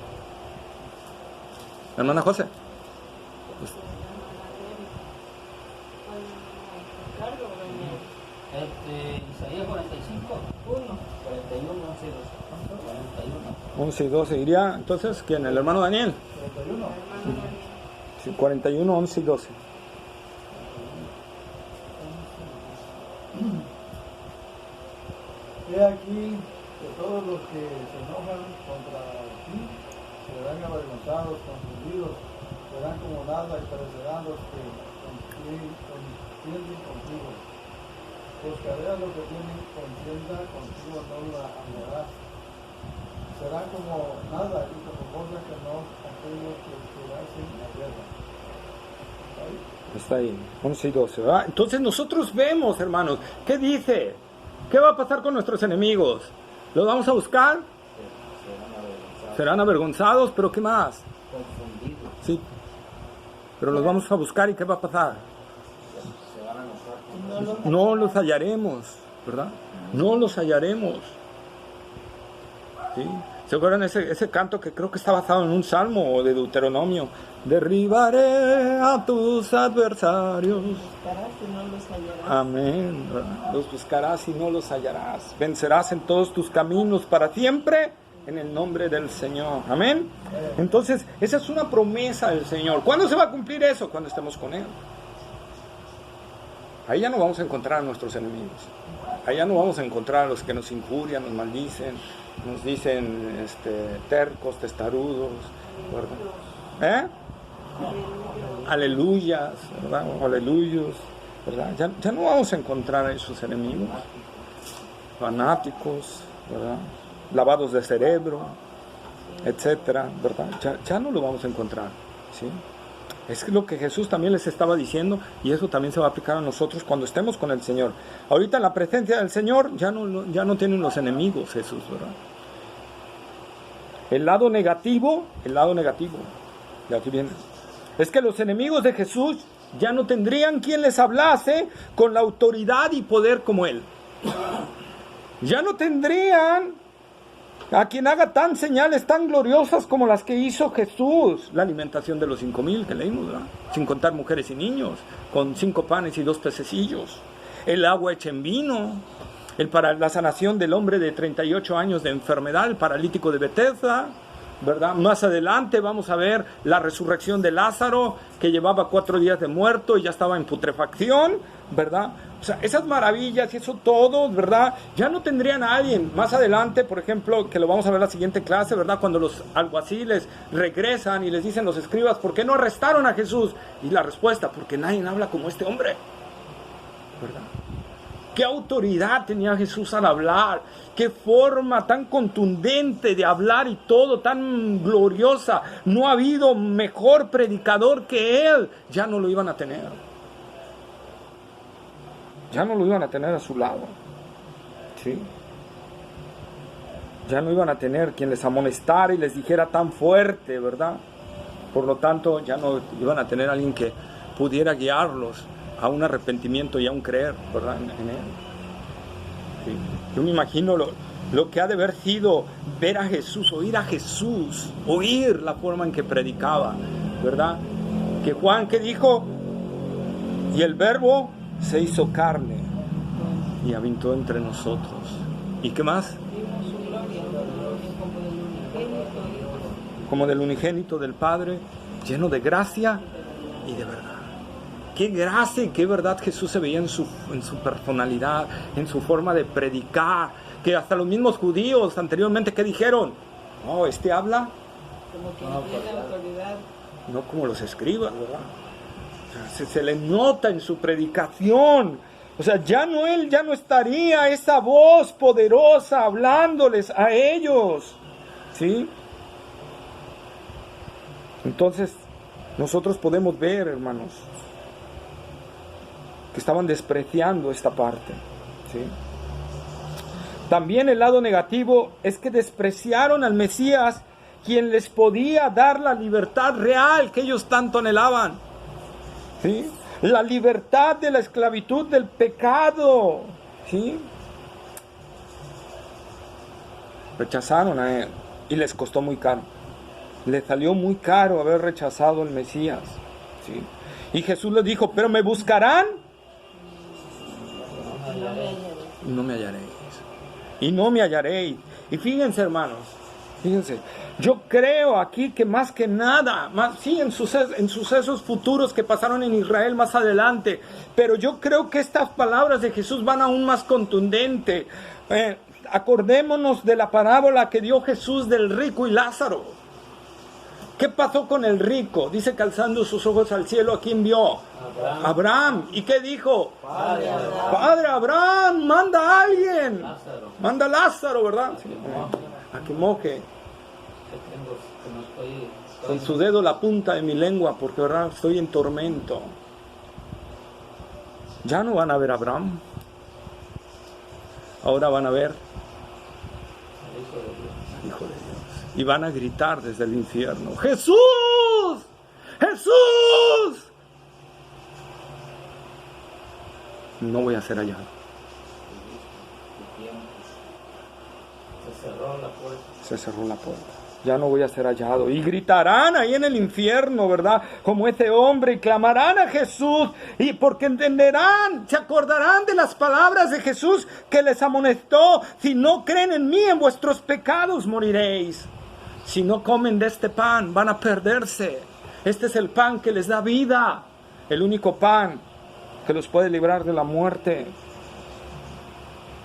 ¿La hermana José? Isaías 45, 41, 11 y 12 iría, entonces, ¿quién? ¿El hermano Daniel? 41. Sí, 41, 11 y 12. He aquí que todos los que se enojan contra ti serán avergonzados, confundidos, serán como nada y perecerán los que contienden contigo. Buscaré a los que tienen contienda contigo, no la hallarás. Serán como nada y como cosa que no aquellos que hacen la guerra. Está ahí, 11 y 12, ¿verdad? Entonces nosotros vemos, hermanos, ¿qué dice? ¿Qué va a pasar con nuestros enemigos? ¿Los vamos a buscar? Serán avergonzados, pero ¿qué más? Confundidos. Sí. Pero los vamos a buscar y ¿qué va a pasar? Se van a enojar. No los hallaremos, ¿verdad? No los hallaremos. ¿Sí? ¿Se acuerdan ese canto que creo que está basado en un salmo o de Deuteronomio? Derribaré a tus adversarios. Buscarás y no los hallarás. Amén. Los buscarás y no los hallarás. Vencerás en todos tus caminos para siempre en el nombre del Señor. Amén. Entonces, esa es una promesa del Señor. ¿Cuándo se va a cumplir eso? Cuando estemos con Él. Ahí ya no vamos a encontrar a nuestros enemigos. Ahí ya no vamos a encontrar a los que nos injurian, nos maldicen, nos dicen tercos, testarudos, ¿verdad? Aleluyas, ¿verdad? O aleluyos, ¿verdad? Ya no vamos a encontrar a esos enemigos fanáticos, ¿verdad? Lavados de cerebro, etcétera, ¿verdad? Ya no lo vamos a encontrar, ¿sí? Es lo que Jesús también les estaba diciendo, y eso también se va a aplicar a nosotros cuando estemos con el Señor. Ahorita en la presencia del Señor ya no tienen los enemigos Jesús, ¿verdad? El lado negativo, de aquí viene, es que los enemigos de Jesús ya no tendrían quien les hablase con la autoridad y poder como Él. Ya no tendrían a quien haga tan señales tan gloriosas como las que hizo Jesús. La alimentación de los 5,000 que leímos, ¿verdad? Sin contar mujeres y niños, con 5 panes y 2 pececillos. El agua hecha en vino. Para la sanación del hombre de 38 años de enfermedad, el paralítico de Betesda, ¿verdad? Más adelante vamos a ver la resurrección de Lázaro, que llevaba 4 días de muerto y ya estaba en putrefacción, ¿verdad? O sea, esas maravillas y eso todo, ¿verdad? Ya no tendrían a alguien. Más adelante, por ejemplo, que lo vamos a ver en la siguiente clase, ¿verdad? Cuando los alguaciles regresan y les dicen los escribas, ¿por qué no arrestaron a Jesús? Y la respuesta, porque nadie habla como este hombre, ¿verdad? ¿Qué autoridad tenía Jesús al hablar? ¿Qué forma tan contundente de hablar y todo, tan gloriosa? No ha habido mejor predicador que Él. Ya no lo iban a tener. Ya no lo iban a tener a su lado. ¿Sí? Ya no iban a tener quien les amonestara y les dijera tan fuerte, ¿verdad? Por lo tanto, ya no iban a tener alguien que pudiera guiarlos a un arrepentimiento y a un creer, ¿verdad? En Él. Sí. Yo me imagino lo que ha de haber sido ver a Jesús, oír la forma en que predicaba, ¿verdad? Que Juan, ¿qué dijo? Y el Verbo se hizo carne y habitó entre nosotros. ¿Y qué más? Vimos su gloria, Como del unigénito del Padre, lleno de gracia y de verdad. Qué gracia y qué verdad Jesús se veía en su personalidad, en su forma de predicar, que hasta los mismos judíos anteriormente, ¿qué dijeron? No, este habla como quien tiene autoridad. no como los escribas, ¿verdad? O sea, se le nota en su predicación. O sea, él ya no estaría esa voz poderosa hablándoles a ellos, ¿sí? Entonces, nosotros podemos ver, hermanos, que estaban despreciando esta parte, ¿sí? También el lado negativo es que despreciaron al Mesías, quien les podía dar la libertad real que ellos tanto anhelaban, ¿sí? La libertad de la esclavitud del pecado, ¿sí? Rechazaron a él y les costó muy caro. Les salió muy caro haber rechazado al Mesías, ¿sí? Y Jesús les dijo, pero me buscarán y no me hallaréis. Y no me hallaréis. Y fíjense, hermanos, fíjense, yo creo aquí que más que nada, sí, en sucesos futuros que pasaron en Israel más adelante, pero yo creo que estas palabras de Jesús van aún más contundentes. Acordémonos de la parábola que dio Jesús del rico y Lázaro. ¿Qué pasó con el rico? Dice que alzando sus ojos al cielo, ¿a quién vio? Abraham. ¿Y qué dijo? Padre Abraham, manda a alguien. Lázaro. Manda a Lázaro, ¿verdad? Sí. A que moje con su dedo la punta de mi lengua, porque ¿verdad? Estoy en tormento. Ya no van a ver a Abraham. Ahora van a ver al Hijo de Dios. Y van a gritar desde el infierno, ¡Jesús! ¡Jesús! No voy a ser hallado. Se cerró la puerta. Ya no voy a ser hallado. Y gritarán ahí en el infierno, ¿verdad? Como ese hombre, y clamarán a Jesús. Y porque entenderán, se acordarán de las palabras de Jesús que les amonestó. Si no creen en mí, en vuestros pecados moriréis. Si no comen de este pan, van a perderse. Este es el pan que les da vida. El único pan que los puede librar de la muerte.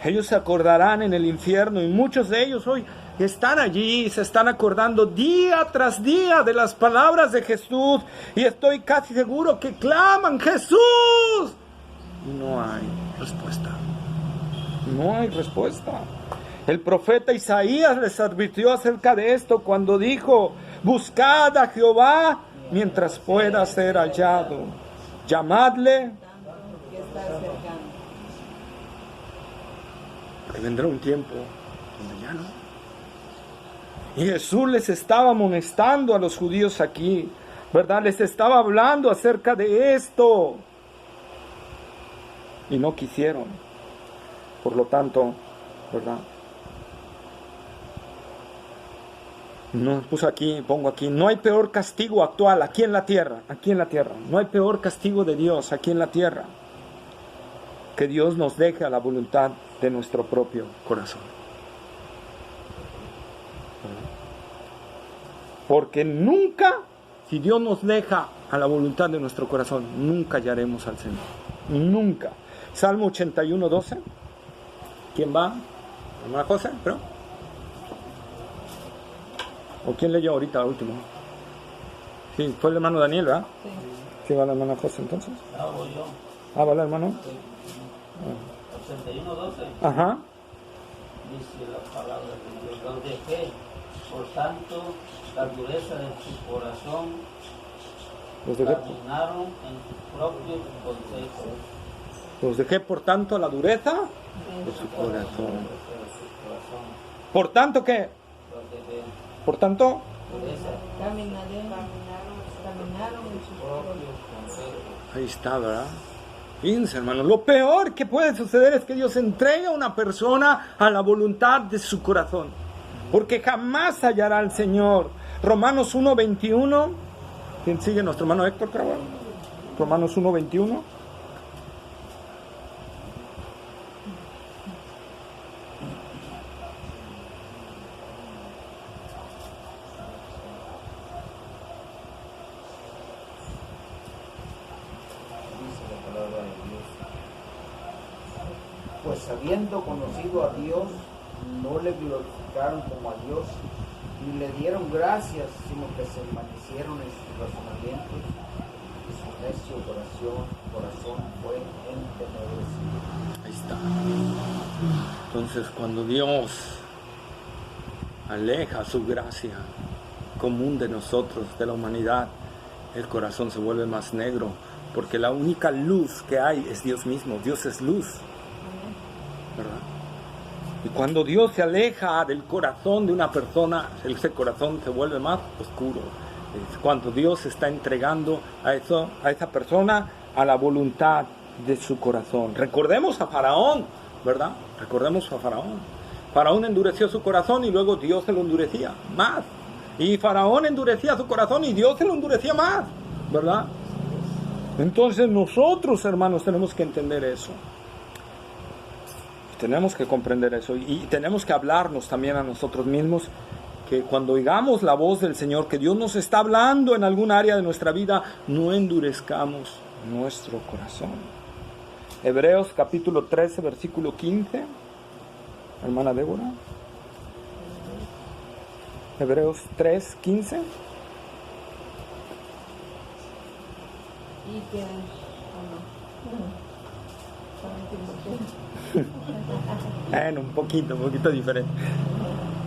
Ellos se acordarán en el infierno, y muchos de ellos hoy están allí, se están acordando día tras día de las palabras de Jesús, y estoy casi seguro que claman, ¡Jesús! Y no hay respuesta. No hay respuesta. El profeta Isaías les advirtió acerca de esto cuando dijo, buscad a Jehová mientras pueda ser hallado. Llamadle, Que está cercano. porque vendrá un tiempo donde ya no. Y Jesús les estaba amonestando a los judíos aquí, ¿verdad? Les estaba hablando acerca de esto. Y no quisieron. Por lo tanto, ¿verdad? No puso aquí, pongo aquí, no hay peor castigo actual aquí en la tierra, no hay peor castigo de Dios aquí en la tierra, que Dios nos deje a la voluntad de nuestro propio corazón. Porque nunca, si Dios nos deja a la voluntad de nuestro corazón, nunca hallaremos al Señor, nunca. Salmo 81, 12. ¿Quién va? ¿Hermana José? ¿Pero? ¿O quién leyó ahorita último? Sí, fue el hermano Daniel, ¿verdad? Sí. ¿Sí va la hermana José entonces? Hago yo. Ah, ¿va la hermano? 81:12. Ajá. Dice la palabra de Dios. Los dejé, por tanto, la dureza de su corazón, Los dejé, caminaron en sus propios consejos. los dejé por tanto la dureza de su corazón. Por tanto, ¿qué? Los dejé. Por tanto, Caminaron en sus propios. ahí está, ¿verdad? Fíjense, hermano, lo peor que puede suceder es que Dios entregue a una persona a la voluntad de su corazón, porque jamás hallará al Señor. Romanos 1:21 ¿Quién sigue? Nuestro hermano Héctor Cabral. Romanos 1:21. Pues habiendo conocido a Dios, no le glorificaron como a Dios, ni le dieron gracias, sino que se envanecieron en sus razonamientos, y su necio corazón fue entenebrecido. Ahí está. Entonces, cuando Dios aleja su gracia común de nosotros, de la humanidad, el corazón se vuelve más negro, porque la única luz que hay es Dios mismo. Dios es luz, ¿verdad? Y cuando Dios se aleja del corazón de una persona, ese corazón se vuelve más oscuro. Es cuando Dios está entregando a esa persona a la voluntad de su corazón. Recordemos a Faraón, ¿verdad? Recordemos a Faraón. Faraón endureció su corazón y luego Dios se lo endurecía más. Y Faraón endurecía su corazón y Dios se lo endurecía más, ¿verdad? Entonces nosotros, hermanos, tenemos que entender eso. Tenemos que comprender eso y tenemos que hablarnos también a nosotros mismos, que cuando oigamos la voz del Señor, que Dios nos está hablando en algún área de nuestra vida, no endurezcamos nuestro corazón. Hebreos capítulo 13, versículo 15. Hermana Débora. Hebreos 3, 15. Y que... Bueno, un poquito diferente.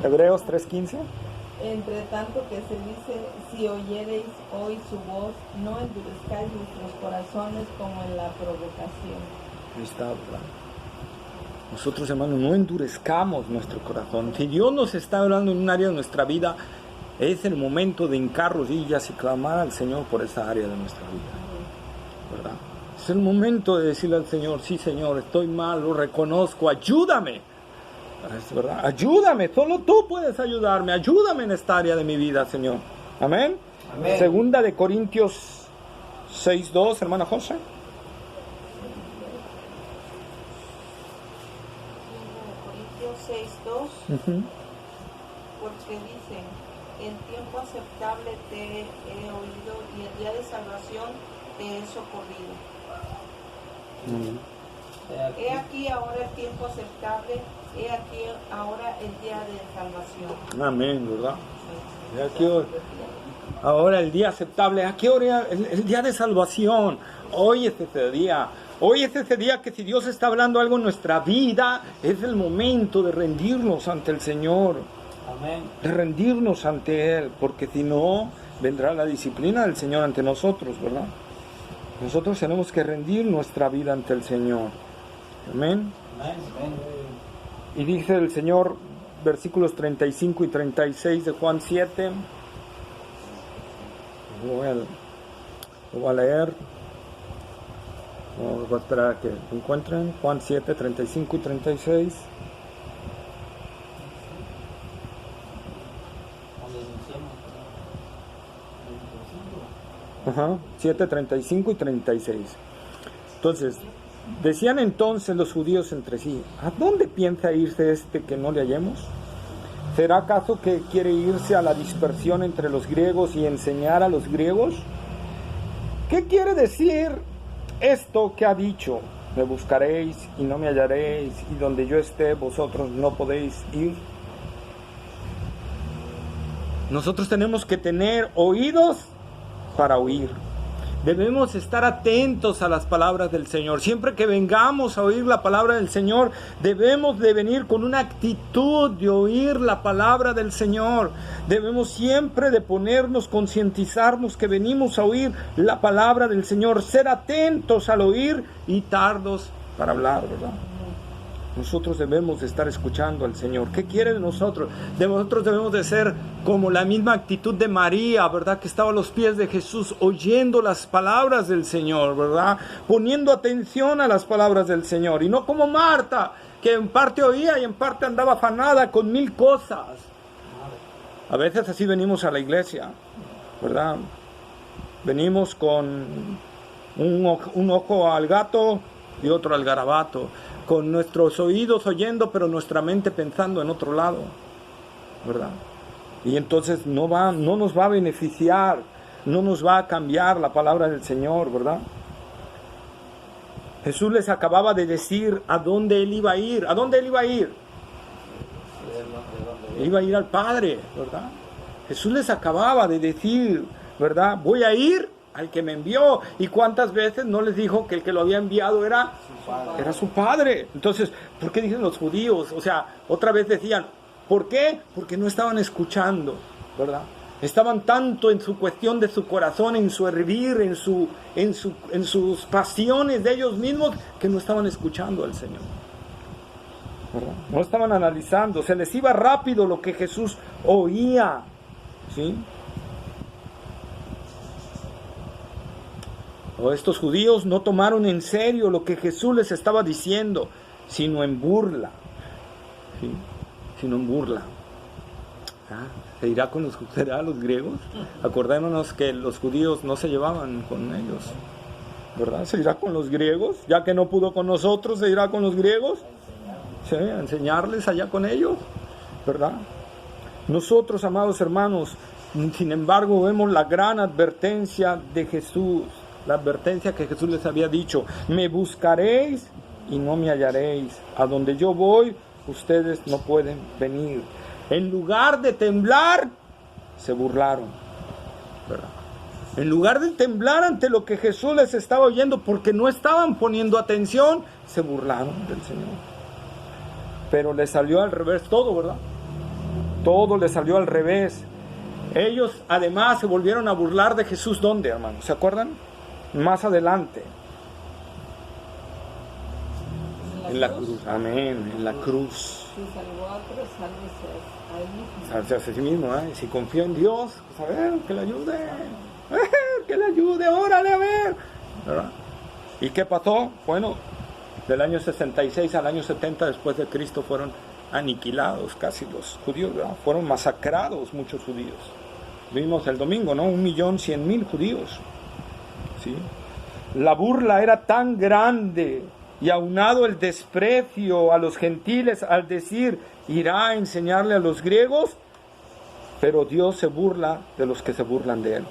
Hebreos 3:15. Entre tanto que se dice, si oyereis hoy su voz, no endurezcáis vuestros corazones como en la provocación. Ahí está, ¿verdad? Nosotros, hermanos, no endurezcamos nuestro corazón. Si Dios nos está hablando en un área de nuestra vida, es el momento de hincar rodillas y clamar al Señor por esa área de nuestra vida, ¿verdad? Es el momento de decirle al Señor, sí, Señor, estoy mal, lo reconozco, ayúdame. Es verdad, ayúdame, solo tú puedes ayudarme, ayúdame en esta área de mi vida, Señor. Amén. Amén. Segunda de Corintios 6:2, hermana José. Corintios 6:2, porque dice, en tiempo aceptable te he oído y en día de salvación te he socorrido. He aquí ahora el tiempo aceptable, he aquí ahora el día de salvación. Amén, ¿verdad? He aquí ahora el día aceptable, aquí ahora el día de salvación. Hoy es ese día. Hoy es ese día que si Dios está hablando algo en nuestra vida, es el momento de rendirnos ante el Señor. Amén. De rendirnos ante Él, porque si no, vendrá la disciplina del Señor ante nosotros, ¿verdad? Nosotros tenemos que rendir nuestra vida ante el Señor. Amén. Amén. Y dice el Señor, versículos 35 y 36 de Juan 7. Lo voy a leer. Voy a esperar a que lo encuentren. Juan 7, 35 y 36. Ajá, 7, 35 y 36. Entonces, decían entonces los judíos entre sí, ¿a dónde piensa irse este que no le hallemos? ¿Será acaso que quiere irse a la dispersión entre los griegos y enseñar a los griegos? ¿Qué quiere decir esto que ha dicho? Me buscaréis y no me hallaréis, y donde yo esté vosotros no podéis ir. Nosotros tenemos que tener oídos para oír. Debemos estar atentos a las palabras del Señor. Siempre que vengamos a oír la palabra del Señor, debemos de venir con una actitud de oír la palabra del Señor. Debemos siempre de ponernos, concientizarnos que venimos a oír la palabra del Señor. Ser atentos al oír y tardos para hablar, ¿verdad? Nosotros debemos de estar escuchando al Señor. ¿Qué quiere de nosotros? De nosotros debemos de ser como la misma actitud de María, ¿verdad? Que estaba a los pies de Jesús oyendo las palabras del Señor, ¿verdad? Poniendo atención a las palabras del Señor. Y no como Marta, que en parte oía y en parte andaba afanada con 1000 cosas. A veces así venimos a la iglesia, ¿verdad? Venimos con un ojo al gato y otro al garabato, con nuestros oídos oyendo, pero nuestra mente pensando en otro lado, ¿verdad? Y entonces no nos va a beneficiar, no nos va a cambiar la palabra del Señor, ¿verdad? Jesús les acababa de decir a dónde Él iba a ir. ¿A dónde Él iba a ir? Iba a ir al Padre, ¿verdad? Jesús les acababa de decir, ¿verdad? Voy a ir al que me envió. ¿Y cuántas veces no les dijo que el que lo había enviado era su Padre? Entonces, ¿por qué dicen los judíos? O sea, otra vez decían, ¿por qué? Porque no estaban escuchando, ¿verdad? Estaban tanto en su cuestión de su corazón, en su hervir, en sus pasiones de ellos mismos, que no estaban escuchando al Señor, ¿verdad? No estaban analizando, se les iba rápido lo que Jesús oía, ¿sí? O estos judíos no tomaron en serio lo que Jesús les estaba diciendo, sino en burla, ¿sí? Sino en burla. ¿Será a los griegos? Acordémonos que los judíos no se llevaban con ellos, ¿verdad? ¿Se irá con los griegos? Ya que no pudo con nosotros, ¿se irá con los griegos? Sí, a enseñarles allá con ellos, ¿verdad? Nosotros, amados hermanos, sin embargo, vemos la gran advertencia de Jesús, la advertencia que Jesús les había dicho: me buscaréis y no me hallaréis. A donde yo voy, ustedes no pueden venir. En lugar de temblar, se burlaron, ¿verdad? En lugar de temblar ante lo que Jesús les estaba oyendo, porque no estaban poniendo atención, se burlaron del Señor. Pero les salió al revés todo, ¿verdad? Todo les salió al revés. Ellos además se volvieron a burlar de Jesús. ¿Dónde, hermanos? ¿Se acuerdan? Más adelante. En la cruz. Amén, en la cruz. Si salvó a otros, sálvese a él mismo. Sálvese a sí mismo, ¿eh? Si confío en Dios, pues a ver, que le ayude. Que le ayude, órale, a ver. ¿Verdad? ¿Y qué pasó? Bueno, del año 66 al año 70 después de Cristo fueron aniquilados casi los judíos, ¿verdad? Fueron masacrados muchos judíos. Vimos el domingo, ¿no? 1.100.000 judíos. ¿Sí? La burla era tan grande, y aunado el desprecio a los gentiles al decir, irá a enseñarle a los griegos, pero Dios se burla de los que se burlan de él,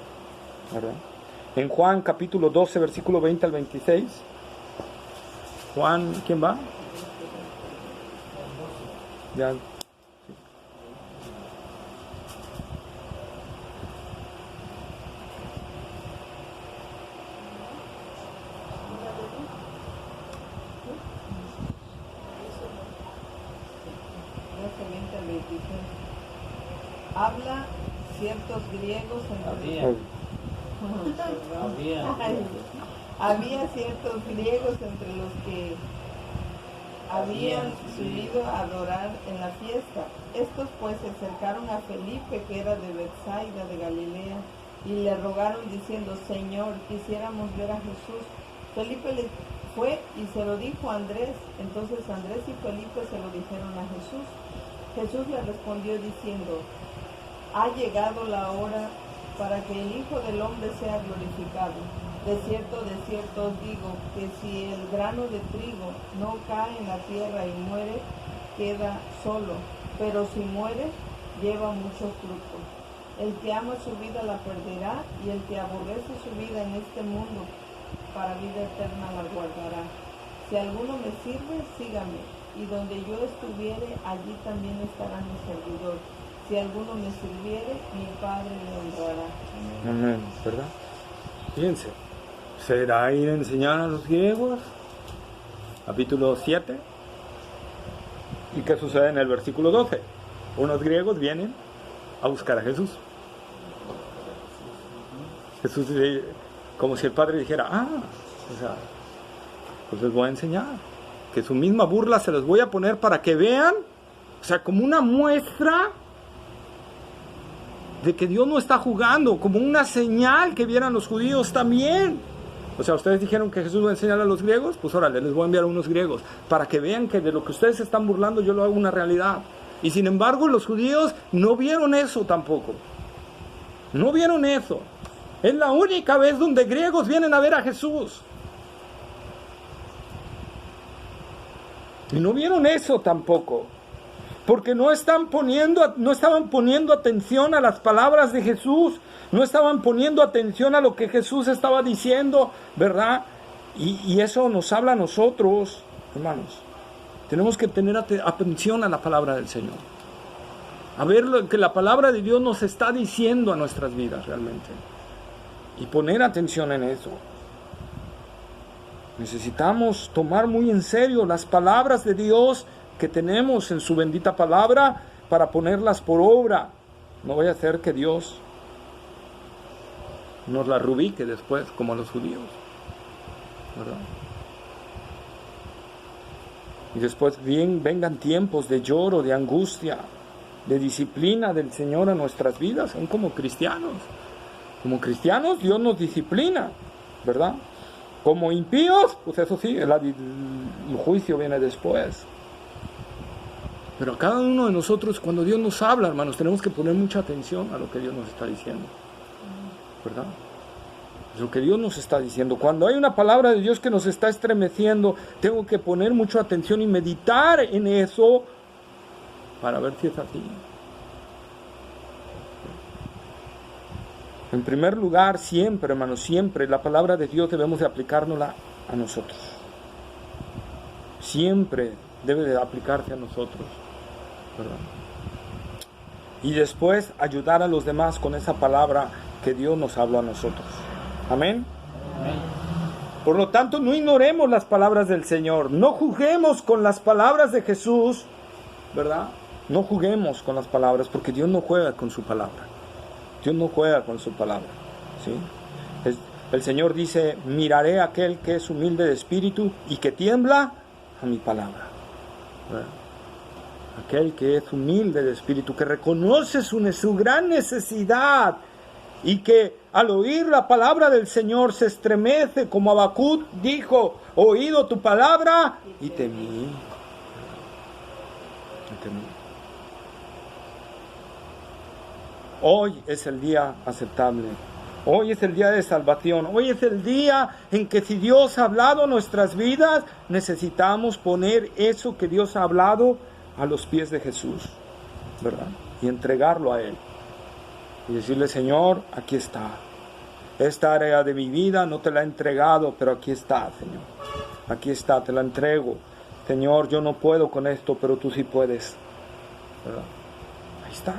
¿verdad? En Juan capítulo 12, versículo 20 al 26, Juan, ¿quién va? Ya. Habla ciertos griegos había ciertos griegos entre los que habían subido a adorar en la fiesta. Estos pues se acercaron a Felipe, que era de Betsaida de Galilea, y le rogaron diciendo: Señor, quisiéramos ver a Jesús. Felipe le fue y se lo dijo a Andrés. Entonces Andrés y Felipe se lo dijeron a Jesús. Jesús le respondió diciendo: ha llegado la hora para que el Hijo del Hombre sea glorificado. De cierto os digo, que si el grano de trigo no cae en la tierra y muere, queda solo, pero si muere, lleva mucho fruto. El que ama su vida la perderá, y el que aborrece su vida en este mundo, para vida eterna la guardará. Si alguno me sirve, sígame, y donde yo estuviere, allí también estará mi servidor. Si alguno me sirviere, mi Padre le honrará. Amén, ¿verdad? Fíjense, ¿será ir a enseñar a los griegos? Capítulo 7. ¿Y qué sucede en el versículo 12? Unos griegos vienen a buscar a Jesús. Jesús dice, como si el Padre dijera, pues les voy a enseñar. Que su misma burla se los voy a poner para que vean, o sea, como una muestra de que Dios no está jugando, como una señal que vieran los judíos también. O sea, ustedes dijeron que Jesús va a enseñar a los griegos, pues órale, les voy a enviar a unos griegos, para que vean que de lo que ustedes se están burlando yo lo hago una realidad. Y sin embargo los judíos no vieron eso tampoco. No vieron eso. Es la única vez donde griegos vienen a ver a Jesús. Y no vieron eso tampoco, porque no estaban poniendo atención a las palabras de Jesús, no estaban poniendo atención a lo que Jesús estaba diciendo, ¿verdad? Y eso nos habla a nosotros, hermanos. Tenemos que tener atención a la palabra del Señor, a ver lo que la palabra de Dios nos está diciendo a nuestras vidas realmente, y poner atención en eso. Necesitamos tomar muy en serio las palabras de Dios que tenemos en su bendita palabra para ponerlas por obra. No vaya a ser que Dios nos la rubrique después, como a los judíos, ¿verdad? Y después vengan tiempos de lloro, de angustia, de disciplina del Señor a nuestras vidas, aún como cristianos. Como cristianos Dios nos disciplina, ¿verdad? Como impíos, pues eso sí, el juicio viene después. Pero a cada uno de nosotros, cuando Dios nos habla, hermanos, tenemos que poner mucha atención a lo que Dios nos está diciendo, ¿verdad? Lo que Dios nos está diciendo. Cuando hay una palabra de Dios que nos está estremeciendo, tengo que poner mucha atención y meditar en eso para ver si es así. En primer lugar, siempre, hermanos, siempre la palabra de Dios debemos de aplicárnosla a nosotros. Siempre debe de aplicarse a nosotros, ¿verdad? Y después ayudar a los demás con esa palabra que Dios nos habló a nosotros. Amén. Amén. Por lo tanto, no ignoremos las palabras del Señor. No juguemos con las palabras de Jesús, ¿verdad? No juguemos con las palabras, porque Dios no juega con su palabra. Dios no juega con su palabra, ¿sí? El Señor dice: miraré a aquel que es humilde de espíritu y que tiembla a mi palabra, ¿verdad? Aquel que es humilde de espíritu, que reconoce su gran necesidad y que al oír la palabra del Señor se estremece, como Habacuc dijo: oído tu palabra y temí. Hoy es el día aceptable. Hoy es el día de salvación. Hoy es el día en que, si Dios ha hablado a nuestras vidas, necesitamos poner eso que Dios ha hablado a los pies de Jesús, ¿verdad? Y entregarlo a Él. Y decirle: Señor, aquí está. Esta área de mi vida no te la he entregado, pero aquí está, Señor. Aquí está, te la entrego. Señor, yo no puedo con esto, pero tú sí puedes, ¿verdad? Ahí está.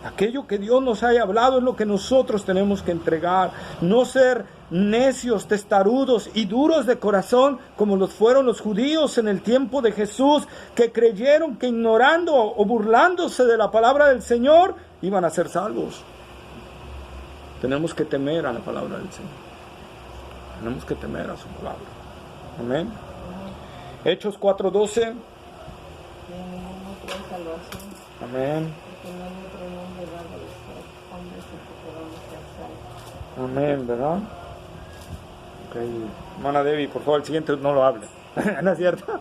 Aquello que Dios nos haya hablado es lo que nosotros tenemos que entregar. No ser necios, testarudos y duros de corazón como los fueron los judíos en el tiempo de Jesús, que creyeron que ignorando o burlándose de la palabra del Señor iban a ser salvos. Tenemos que temer a la palabra del Señor. Tenemos que temer a su palabra. Amén. Hechos 4:12. Amén. Amén, ¿verdad? Okay. Hermana Debbie, por favor, el siguiente no lo hable. ¿No es cierto?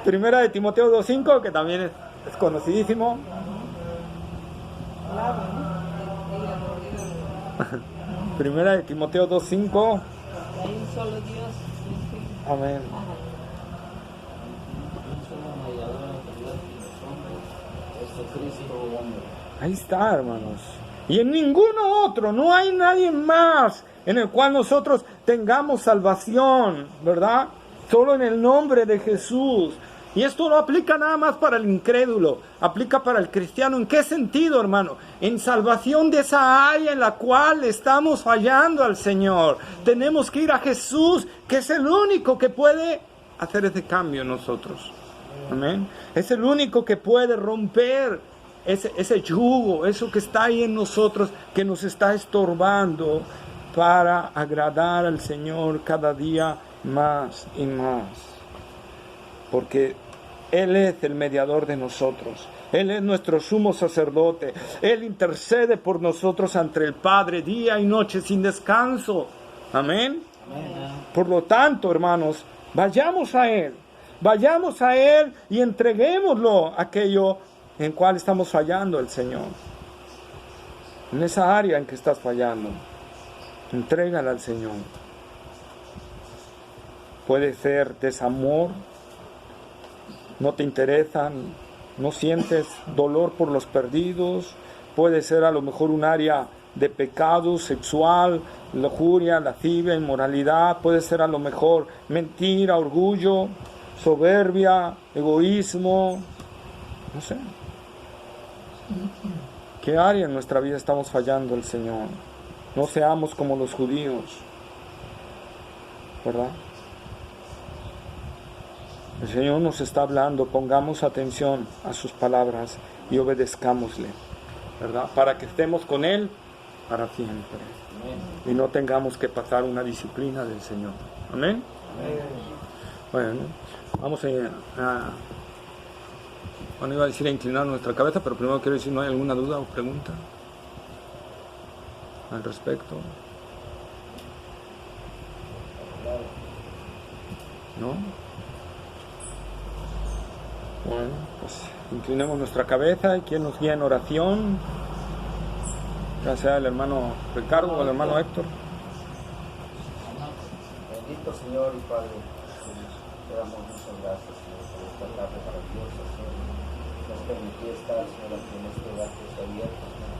Primera de Timoteo 2:5, que también es conocidísimo. Primera de Timoteo 2:5. Hay un solo Dios. Amén. Ahí está, hermanos. Y en ninguno otro, no hay nadie más en el cual nosotros tengamos salvación, ¿verdad? Solo en el nombre de Jesús. Y esto no aplica nada más para el incrédulo, aplica para el cristiano. ¿En qué sentido, hermano? En salvación de esa área en la cual estamos fallando al Señor. Tenemos que ir a Jesús, que es el único que puede hacer ese cambio en nosotros. Amén. Es el único que puede romper ese yugo, eso que está ahí en nosotros, que nos está estorbando para agradar al Señor cada día más y más. Porque Él es el mediador de nosotros. Él es nuestro sumo sacerdote. Él intercede por nosotros ante el Padre día y noche sin descanso. Amén. Amén. Por lo tanto, hermanos, vayamos a Él. Vayamos a Él y entreguémoslo aquello en cual estamos fallando al Señor. en esa área en que estás fallando. Entrégala al Señor. Puede ser desamor, no te interesan, no sientes dolor por los perdidos. Puede ser a lo mejor un área de pecado sexual, lujuria, lascivia, inmoralidad. Puede ser a lo mejor mentira, orgullo, soberbia, egoísmo. No sé. ¿Qué área en nuestra vida estamos fallando al Señor? No seamos como los judíos, ¿verdad? El Señor nos está hablando, pongamos atención a sus palabras y obedezcámosle, ¿verdad? Para que estemos con Él para siempre y no tengamos que pasar una disciplina del Señor. Amén. Bueno, vamos bueno, iba a decir a inclinar nuestra cabeza, pero primero quiero decir, ¿no hay alguna duda o pregunta al respecto? ¿No? Bueno, pues inclinemos nuestra cabeza y quien nos guía en oración, ya sea el hermano Ricardo o el hermano Héctor. Bendito Señor y Padre, te damos muchas gracias, Señor, por esta tarde maravillosa, Señor. Nos permití estar, Señor, aquí en este lugar que está abierto, Señor,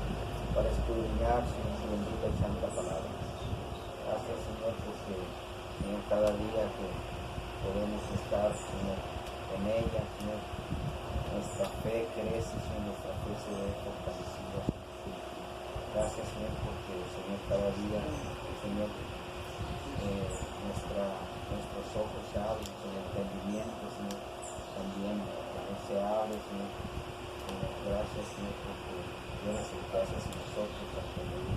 para escudriñar, Señor, tu bendita y santa palabra. Gracias, Señor, porque, Señor, cada día que podemos estar, Señor, en ella, Señor, nuestra fe crece, Señor, nuestra fe se ve fortalecida. Gracias, Señor, porque, Señor, cada día, Señor, nuestros ojos se abren, Señor, entendimiento, Señor, también se abre, Señor. Gracias, Señor, porque tienes gracias a nosotros a poder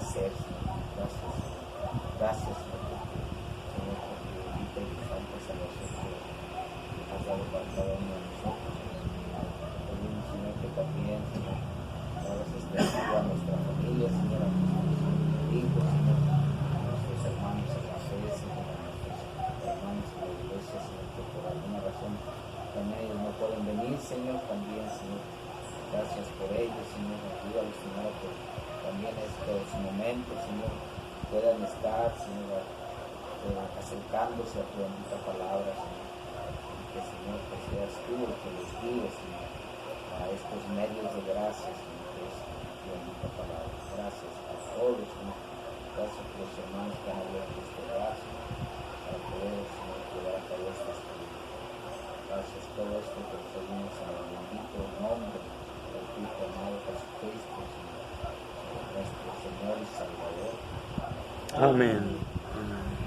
hacer, Señor. Gracias, Señor. Gracias, Señor, porque bendita y santa salvación que has dado para cada uno de nosotros. Pedimos, Señor, que también, Señor, hagas extensivo a nuestra familia, Señor, a nuestros hijos, Señor, a nuestros hermanos en la fe, Señor, a nuestros hermanos en la iglesia, Señor, que por alguna razón también ellos no pueden venir, Señor, también, Señor. Gracias por ellos, Señor. Ayúdalos, Señor, que también estos momentos, Señor, puedan estar, Señor, acercándose a tu bendita palabra, Señor. Y que, Señor, que seas tú el que les guíe, Señor, a estos medios de gracia, Señor, que es tu bendita palabra. Gracias a todos, Señor. Gracias por los hermanos que han abierto este brazo para poder, Señor, llevar a cabo esta estudio. Gracias por todo esto que pedimos en el bendito nombre de tu Hijo amado Jesucristo, Señor, nuestro Señor y Salvador. Amén. Amén.